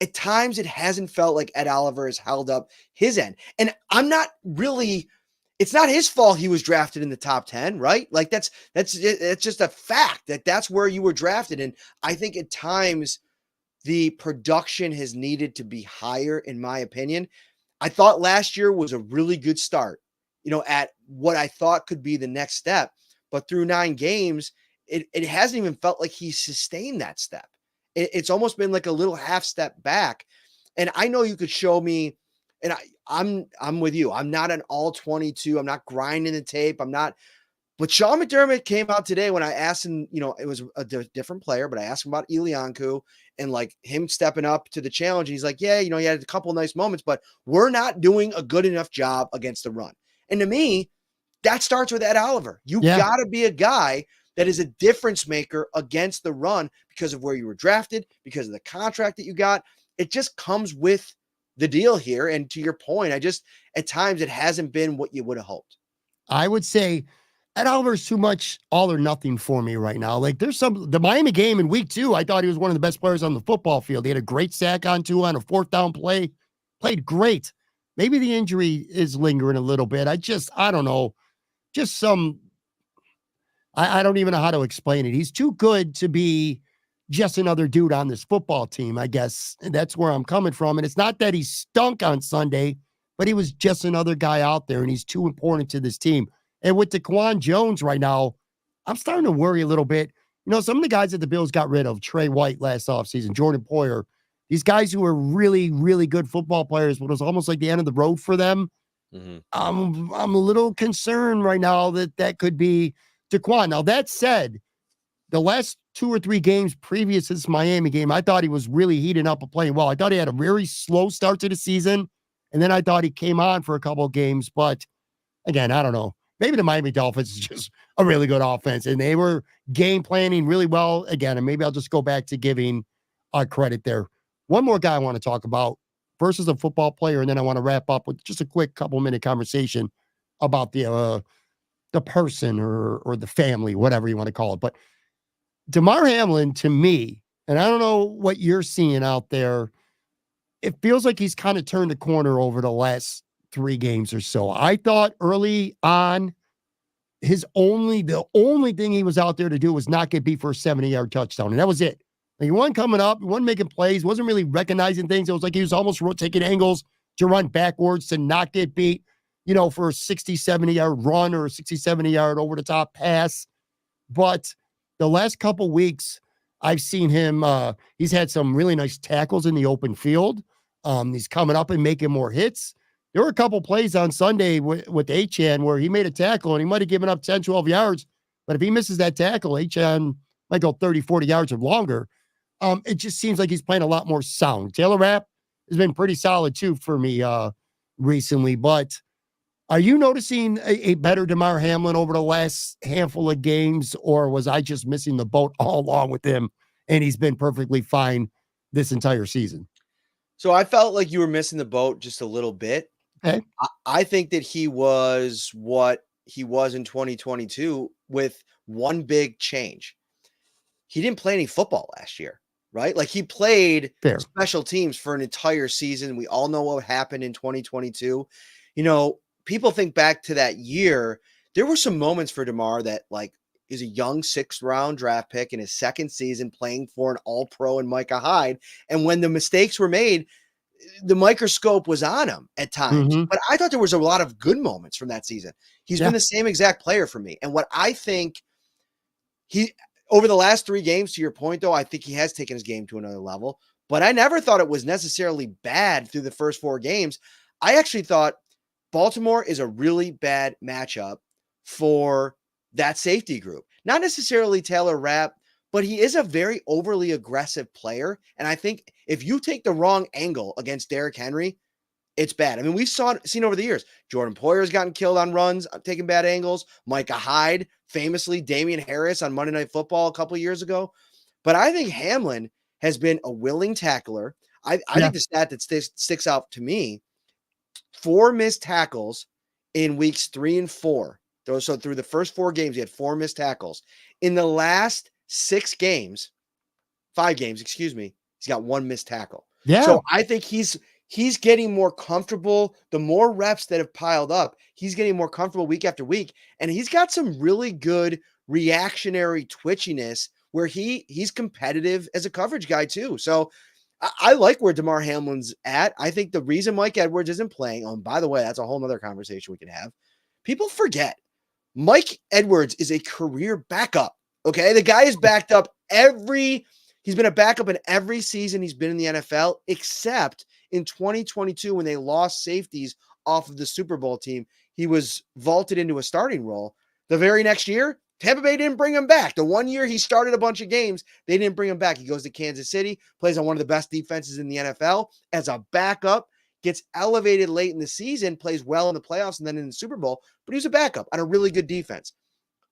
At times it hasn't felt like Ed Oliver has held up his end. And it's not his fault he was drafted in the top 10, right? Like that's just a fact that's where you were drafted. And I think at times the production has needed to be higher, in my opinion. I thought last year was a really good start, at what I thought could be the next step. But through 9 games, it hasn't even felt like he sustained that step. It's almost been like a little half step back. And I know you could show me, and I'm with you. I'm not an all 22. I'm not grinding the tape. But Sean McDermott came out today when I asked him, it was a different player, but I asked him about Elianku and like him stepping up to the challenge. And he's like, yeah, he had a couple nice moments, but we're not doing a good enough job against the run. And to me, that starts with Ed Oliver. You got to be a guy that is a difference maker against the run because of where you were drafted, because of the contract that you got. It just comes with the deal here. And to your point, at times it hasn't been what you would have hoped. I would say Ed Oliver's too much all or nothing for me right now. Like the Miami game in week 2, I thought he was one of the best players on the football field. He had a great sack on Tua on a 4th down play, played great. Maybe the injury is lingering a little bit. I don't know. Just I don't even know how to explain it. He's too good to be just another dude on this football team, I guess. And that's where I'm coming from. And it's not that he stunk on Sunday, but he was just another guy out there, and he's too important to this team. And with Taron Jones right now, I'm starting to worry a little bit. Some of the guys that the Bills got rid of, Trey White last offseason, Jordan Poyer, these guys who were really, really good football players, but it was almost like the end of the road for them. I'm a little concerned right now that could be Taron. Now, that said, the last 2 or 3 games previous to this Miami game, I thought he was really heating up and playing well. I thought he had a very slow start to the season, and then I thought he came on for a couple of games. But again, I don't know. Maybe the Miami Dolphins is just a really good offense, and they were game planning really well again. And maybe I'll just go back to giving credit there. One more guy I want to talk about versus a football player, and then I want to wrap up with just a quick couple-minute conversation about the person or the family, whatever you want to call it. But Demar Hamlin, to me, and I don't know what you're seeing out there, it feels like he's kind of turned a corner over the last 3 games or so. I thought early on, the only thing he was out there to do was not get beat for a 70-yard touchdown, and that was it. Like, he wasn't coming up, he wasn't making plays, wasn't really recognizing things. It was like he was almost taking angles to run backwards to not get beat, for a 60, 70-yard run or a 60, 70-yard over-the-top pass. But the last couple weeks, I've seen him, he's had some really nice tackles in the open field. He's coming up and making more hits. There were a couple plays on Sunday with Achan where he made a tackle and he might have given up 10, 12 yards. But if he misses that tackle, Achan might go 30, 40 yards or longer. It just seems like he's playing a lot more sound. Taylor Rapp has been pretty solid too for me recently. But are you noticing a better Demar Hamlin over the last handful of games, or was I just missing the boat all along with him and he's been perfectly fine this entire season? So I felt like you were missing the boat just a little bit. Okay. I think that he was what he was in 2022 with one big change. He didn't play any football last year, right? Like, he played special teams for an entire season. We all know what happened in 2022. People think back to that year. There were some moments for Demar that, like, is a young 6th round draft pick in his second season playing for an all-pro in Micah Hyde. And when the mistakes were made, the microscope was on him at times. Mm-hmm. But I thought there was a lot of good moments from that season. He's been the same exact player for me. And what I think over the last 3 games, to your point, though, I think he has taken his game to another level. But I never thought it was necessarily bad through the first 4 games. I actually thought Baltimore is a really bad matchup for that safety group. Not necessarily Taylor Rapp, but he is a very overly aggressive player. And I think if you take the wrong angle against Derrick Henry, it's bad. I mean, we've seen over the years, Jordan Poyer's gotten killed on runs, taking bad angles. Micah Hyde, famously, Damian Harris on Monday Night Football a couple of years ago. But I think Hamlin has been a willing tackler. I think the stat that sticks out to me, 4 missed tackles in weeks 3 and 4. So through the first 4 games, he had 4 missed tackles. In the last 5 games, he's got 1 missed tackle. Yeah. So I think he's getting more comfortable. The more reps that have piled up, he's getting more comfortable week after week. And he's got some really good reactionary twitchiness where he's competitive as a coverage guy too. So I like where Demar Hamlin's at. I think the reason Mike Edwards isn't playing, and by the way, that's a whole nother conversation we can have. People forget Mike Edwards is a career backup. Okay. The guy is backed up he's been a backup in every season he's been in the NFL, except in 2022, when they lost safeties off of the Super Bowl team, he was vaulted into a starting role. The very next year, Tampa Bay didn't bring him back. The one year he started a bunch of games, they didn't bring him back. He goes to Kansas City, plays on one of the best defenses in the NFL as a backup, gets elevated late in the season, plays well in the playoffs and then in the Super Bowl, but he was a backup on a really good defense.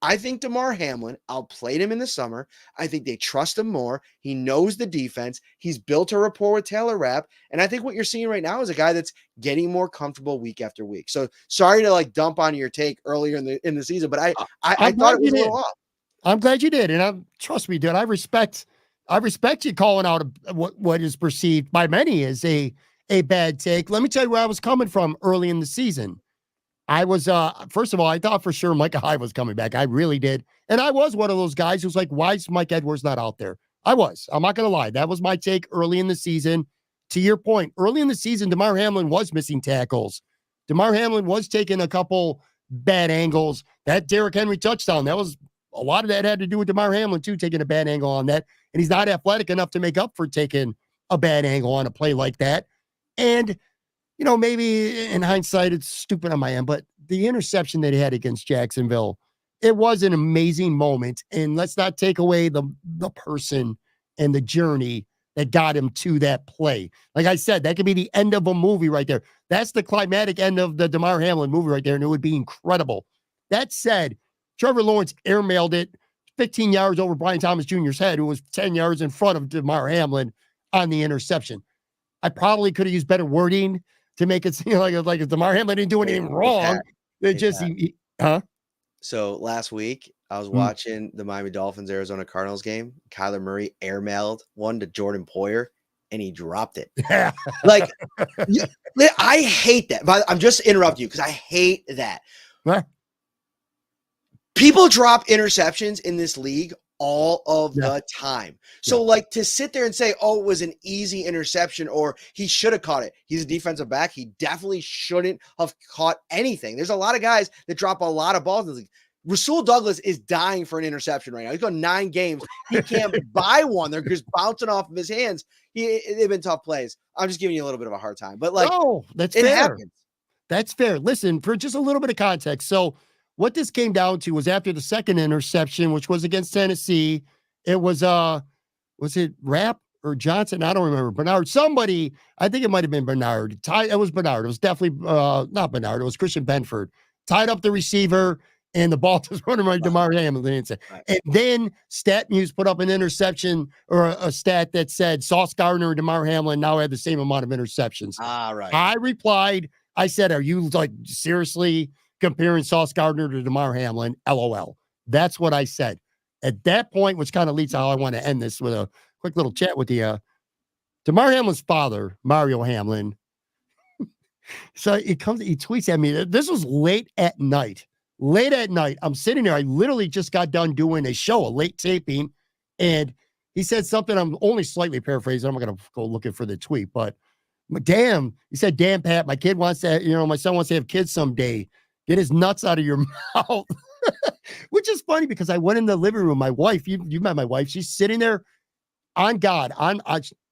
I think Demar Hamlin outplayed him in the summer. I think they trust him more. He knows the defense. He's built a rapport with Taylor Rapp. And I think what you're seeing right now is a guy that's getting more comfortable week after week. So sorry to dump on your take earlier in the season, but I thought it was a little off. I'm glad you did. And trust me, dude, I respect you calling out what is perceived by many as a bad take. Let me tell you where I was coming from early in the season. I was, first of all, I thought for sure Micah Hyde was coming back. I really did. And I was one of those guys who's like, why is Mike Edwards not out there? I'm not going to lie. That was my take early in the season. To your point, early in the season, Demar Hamlin was missing tackles. Demar Hamlin was taking a couple bad angles. That Derrick Henry touchdown, a lot of that had to do with Demar Hamlin too, taking a bad angle on that. And he's not athletic enough to make up for taking a bad angle on a play like that. And maybe in hindsight, it's stupid on my end, but the interception that he had against Jacksonville it was an amazing moment. And let's not take away the person and the journey that got him to that play. Like I said, that could be the end of a movie right there. That's the climatic end of the Demar Hamlin movie right there, and it would be incredible. That said, Trevor Lawrence airmailed it 15 yards over Brian Thomas Jr.'s head, who was 10 yards in front of Demar Hamlin on the interception. I probably could have used better wording to make it seem like if Demar Hamlin didn't do anything wrong. It just, huh? So last week, I was watching the Miami Dolphins Arizona Cardinals game. Kyler Murray airmailed one to Jordan Poyer, and he dropped it. Like, I hate that. But I'm just interrupting you because I hate that. What? People drop interceptions in this league all of the time. So like to sit there and say, oh, it was an easy interception or he should have caught it. He's a defensive back. He definitely shouldn't have caught anything. There's a lot of guys that drop a lot of balls in the league. Rasul Douglas is dying for an interception right now. He's got 9 games. He can't buy one. They're just bouncing off of his hands. They've been tough plays. I'm just giving you a little bit of a hard time, but like, no, that's it fair. happens. That's fair. Listen, for just a little bit of context. So what this came down to was after the second interception, which was against Tennessee, it was it Rapp or Johnson? I don't remember. Bernard, somebody, I think it might have been Bernard. It was Bernard. It was definitely not Bernard. It was Christian Benford. Tied up the receiver, and the ball just running right to Demar Hamlin. And then StatMuse put up an interception or a stat that said Sauce Gardner and Demar Hamlin now have the same amount of interceptions. Right. I replied, I said, are you like seriously comparing Sauce Gardner to Demar Hamlin? LOL. That's what I said. At that point, which kind of leads to how I want to end this with a quick little chat with you. Demar Hamlin's father, Mario Hamlin. So he tweets at me. This was late at night. I'm sitting there. I literally just got done doing a show, a late taping. And he said something. I'm only slightly paraphrasing. I'm not going to go looking for the tweet, but damn, he said, damn, Pat, my kid wants to, my son wants to have kids someday. Get his nuts out of your mouth. Which is funny because I went in the living room. My wife, you met my wife. She's sitting there on God, on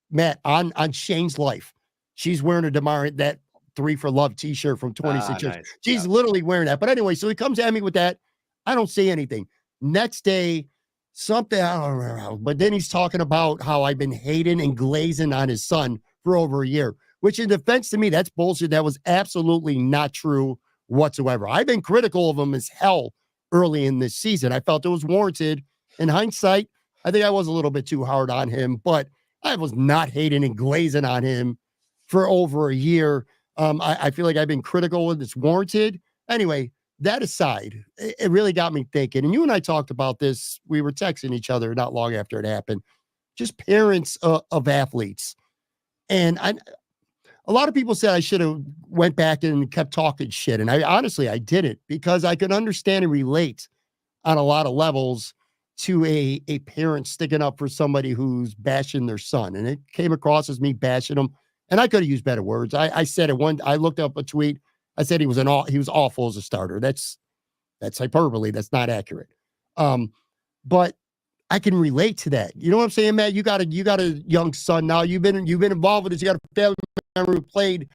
Matt, on Shane's life. She's wearing a Demar, that 3 for Love t-shirt from 26 years. Nice. She's literally wearing that. But anyway, so he comes at me with that. I don't say anything. Next day, something, I don't remember, but then he's talking about how I've been hating and glazing on his son for over a year, which in defense to me, that's bullshit. That was absolutely not true whatsoever. I've been critical of him as hell early in this season. I felt it was warranted. In hindsight, I think I was a little bit too hard on him, but I was not hating and glazing on him for over a year. I feel like I've been critical and it's warranted. Anyway, that aside, it really got me thinking. And you and I talked about this. We were texting each other not long after it happened. Just parents of athletes. And a lot of people said I should have went back and kept talking shit. And I didn't, because I could understand and relate on a lot of levels to a parent sticking up for somebody who's bashing their son. And it came across as me bashing him. And I could have used better words. I said it I looked up a tweet. I said he was awful as a starter. That's hyperbole. That's not accurate. But I can relate to that. You know what I'm saying, Matt? You got a young son now. You've been involved with this. You got a family member who played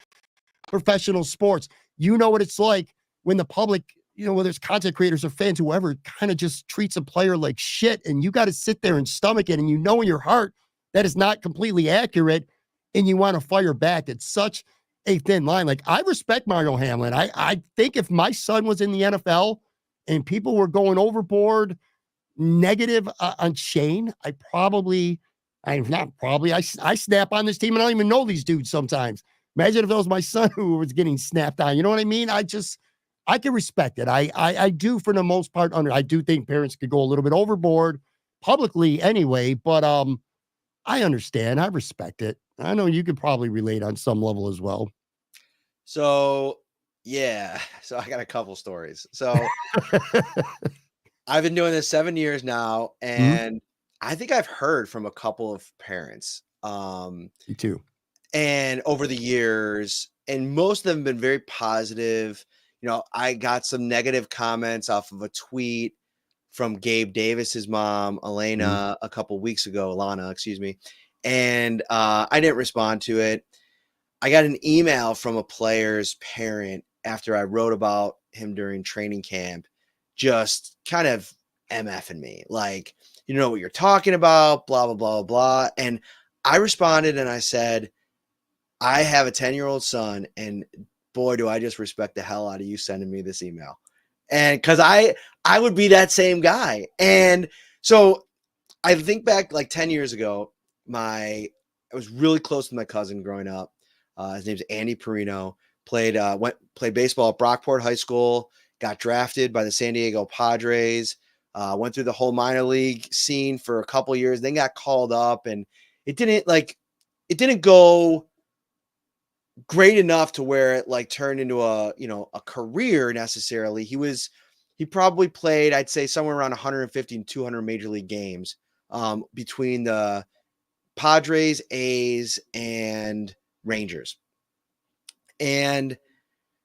professional sports. You know what it's like when the public, whether it's content creators or fans, whoever, kind of just treats a player like shit, and you got to sit there and stomach it, and in your heart that is not completely accurate, and you want to fire back. It's such a thin line. Like, I respect Mario Hamlin. I think if my son was in the NFL and people were going overboard negative on Shane, I snap on this team and I don't even know these dudes sometimes. Imagine if it was my son who was getting snapped on. You know what I mean? I can respect it. I do, for the most part. I do think parents could go a little bit overboard publicly anyway, but I understand. I respect it. I know you could probably relate on some level as well. So, yeah. So I got a couple stories. So I've been doing this 7 years now, and I think I've heard from a couple of parents. Me too. And over the years, and most of them have been very positive. I got some negative comments off of a tweet from Gabe Davis's mom, Alana, a couple weeks ago, Alana, excuse me. And I didn't respond to it. I got an email from a player's parent after I wrote about him during training camp, just kind of MFing me. Like, you know what you're talking about, blah, blah, blah, blah. And I responded and I said, I have a 10-year-old son, and boy, do I just respect the hell out of you sending me this email. And because I would be that same guy. And so I think back like 10 years ago, I was really close to my cousin growing up. His name's Andy Parrino. Played baseball at Brockport High School, got drafted by the San Diego Padres, went through the whole minor league scene for a couple years, then got called up, and it didn't go great enough to where it like turned into a career necessarily. He probably played, I'd say, somewhere around 150 and 200 major league games between the Padres, A's, and Rangers. And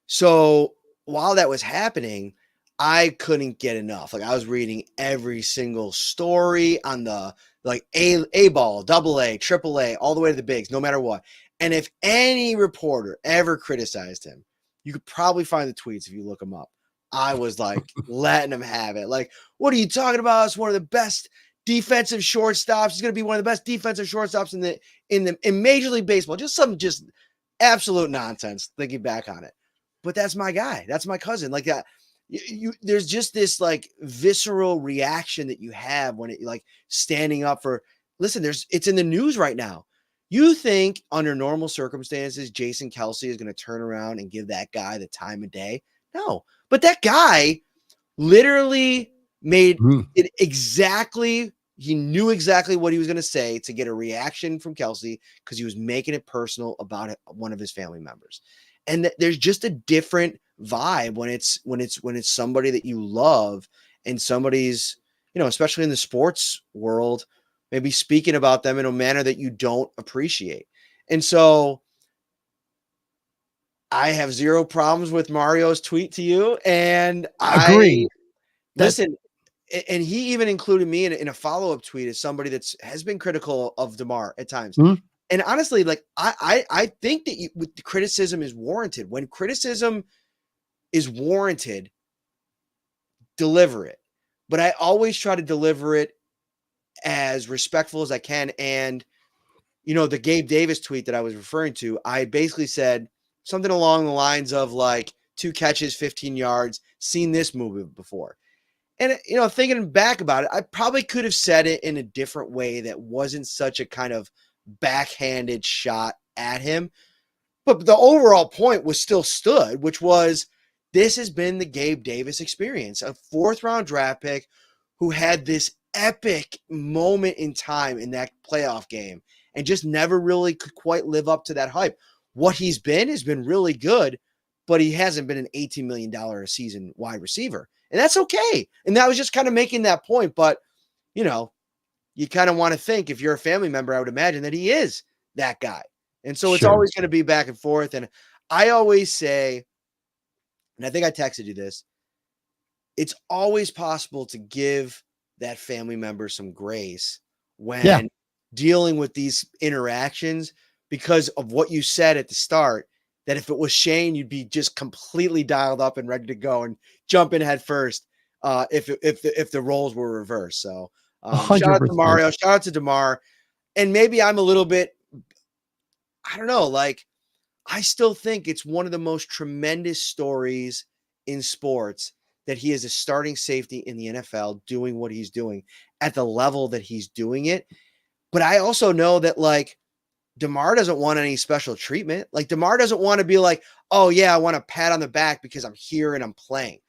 so while that was happening, I couldn't get enough. Like, I was reading every single story on the like A ball, double A, triple A, all the way to the bigs, no matter what. And if any reporter ever criticized him, you could probably find the tweets if you look them up. I was like letting him have it. Like, what are you talking about? It's one of the best defensive shortstops. He's going to be one of the best defensive shortstops in Major League Baseball. Just absolute nonsense thinking back on it. But that's my guy. That's my cousin. Like that. There's just this like visceral reaction that you have when it like standing up for, listen, it's in the news right now. You think under normal circumstances, Jason Kelsey is going to turn around and give that guy the time of day? No, but that guy literally made it exactly. He knew exactly what he was going to say to get a reaction from Kelsey because he was making it personal about one of his family members. And there's just a different vibe when it's somebody that you love and somebody's, especially in the sports world, maybe speaking about them in a manner that you don't appreciate. And so I have zero problems with Mario's tweet to you. And Agreed. Listen, and he even included me in a follow-up tweet as somebody has been critical of Demar at times. Mm-hmm. And honestly, like I think that the criticism is warranted. When criticism is warranted, deliver it. But I always try to deliver it as respectful as I can. And, the Gabe Davis tweet that I was referring to, I basically said something along the lines of like 2 catches, 15 yards, seen this movie before. And, thinking back about it, I probably could have said it in a different way that wasn't such a kind of backhanded shot at him. But the overall point was still stood, which was this has been the Gabe Davis experience, a 4th-round draft pick who had this epic moment in time in that playoff game and just never really could quite live up to that hype. What he's been has been really good, but he hasn't been an $18 million a season wide receiver. And that's okay. And that was just kind of making that point. But, you kind of want to think if you're a family member, I would imagine that he is that guy. And so it's always going to be back and forth. And I always say, and I think I texted you this, it's always possible to give that family member some grace when dealing with these interactions because of what you said at the start, that if it was Shane, you'd be just completely dialed up and ready to go and jump in head first if the roles were reversed. So shout out to Mario, shout out to Demar. And maybe I'm a little bit, I don't know, like I still think it's one of the most tremendous stories in sports that he is a starting safety in the NFL doing what he's doing at the level that he's doing it. But I also know that like Demar doesn't want any special treatment. Like Demar doesn't want to be like, oh yeah, I want a pat on the back because I'm here and I'm playing.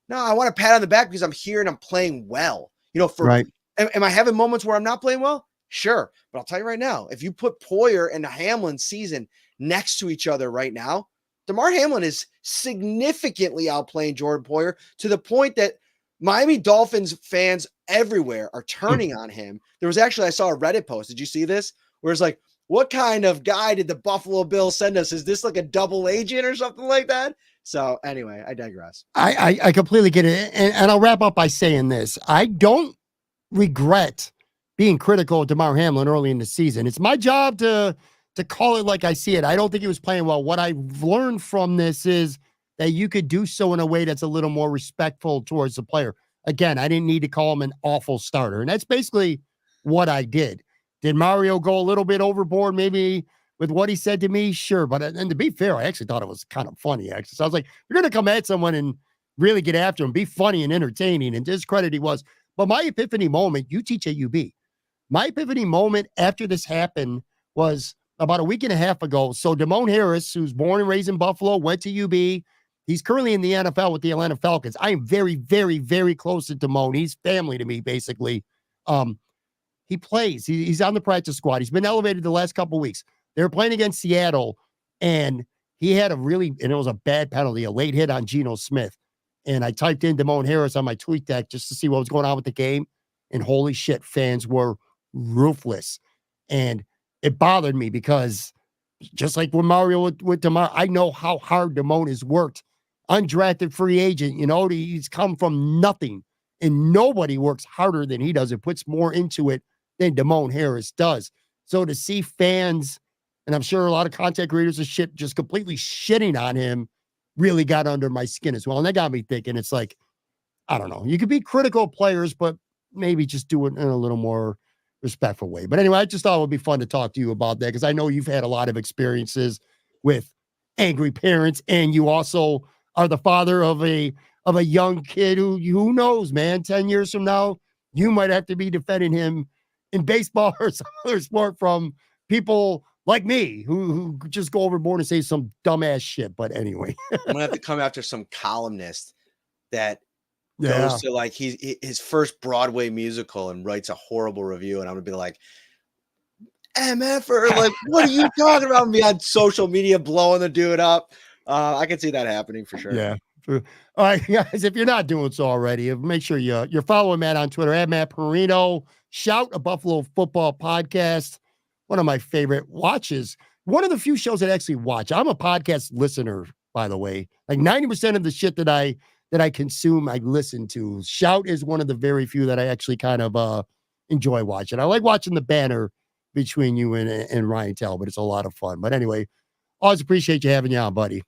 No, I want a pat on the back because I'm here and I'm playing well. Am I having moments where I'm not playing well? Sure. But I'll tell you right now, if you put Poyer and Hamlin season next to each other right now, Demar Hamlin is significantly outplaying Jordan Poyer to the point that Miami Dolphins fans everywhere are turning on him. There was actually, I saw a Reddit post. Did you see this? Where it's like, what kind of guy did the Buffalo Bills send us? Is this like a double agent or something like that? So anyway, I digress. I completely get it. And I'll wrap up by saying this. I don't regret being critical of Demar Hamlin early in the season. It's my job to call it like I see it. I don't think he was playing well. What I've learned from this is that you could do so in a way that's a little more respectful towards the player. Again, I didn't need to call him an awful starter. And that's basically what I did. Did Mario go a little bit overboard maybe with what he said to me? Sure. But and to be fair, I actually thought it was kind of funny, actually. So I was like, you're going to come at someone and really get after him, be funny and entertaining. And to his credit, he was. But my epiphany moment, you teach at UB. My epiphany moment after this happened was about a week and a half ago. So Demar Harris, who's born and raised in Buffalo, went to UB. He's currently in the NFL with the Atlanta Falcons. I am very, very, very close to Demar. He's family to me, basically. He plays. He's on the practice squad. He's been elevated the last couple of weeks. They were playing against Seattle, and he had and it was a bad penalty, a late hit on Geno Smith. And I typed in Demar Harris on my tweet deck just to see what was going on with the game. And holy shit, fans were ruthless. And it bothered me because just like with Mario with Demar, I know how hard Demar has worked. Undrafted free agent, he's come from nothing. And nobody works harder than he does. It puts more into it than Demar Harris does. So to see fans, and I'm sure a lot of content creators of shit just completely shitting on him, really got under my skin as well. And that got me thinking, it's like, I don't know. You could be critical of players, but maybe just do it in a little more respectful way. But anyway, I just thought it would be fun to talk to you about that because I know you've had a lot of experiences with angry parents, and you also are the father of a young kid who knows, man, 10 years from now, you might have to be defending him in baseball or some other sport from people like me who just go overboard and say some dumbass shit. But anyway, I'm gonna have to come after some columnist that goes to like his first Broadway musical and writes a horrible review, and I'm gonna be like, MFer, like, what are you talking about? Me on social media blowing the dude up. I can see that happening for sure. Yeah. All right, guys, if you're not doing so already, make sure you're following Matt on Twitter at Matt Parrino. Shout, a Buffalo football podcast. One of my favorite watches. One of the few shows that I actually watch. I'm a podcast listener, by the way. Like 90% of the shit that I consume, I listen to. Shout is one of the very few that I actually kind of enjoy watching. I like watching the banner between you and Ryan Talbot. It's a lot of fun. But anyway, always appreciate you having you on, buddy.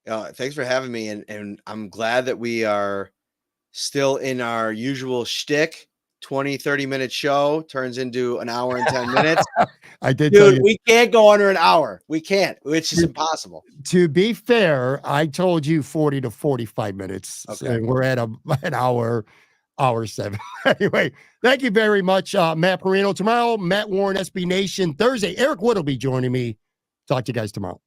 Thanks for having me. And I'm glad that we are still in our usual shtick. 20-30 minute show turns into an hour and 10 minutes. I did tell you. We can't go under an hour. We can't. It's just impossible. To be fair, I told you 40 to 45 minutes. Okay. And we're at an hour 7. Anyway, thank you very much, Matt Parrino. Tomorrow, Matt Warren, SB Nation. Thursday, Eric Wood will be joining me. Talk to you guys tomorrow.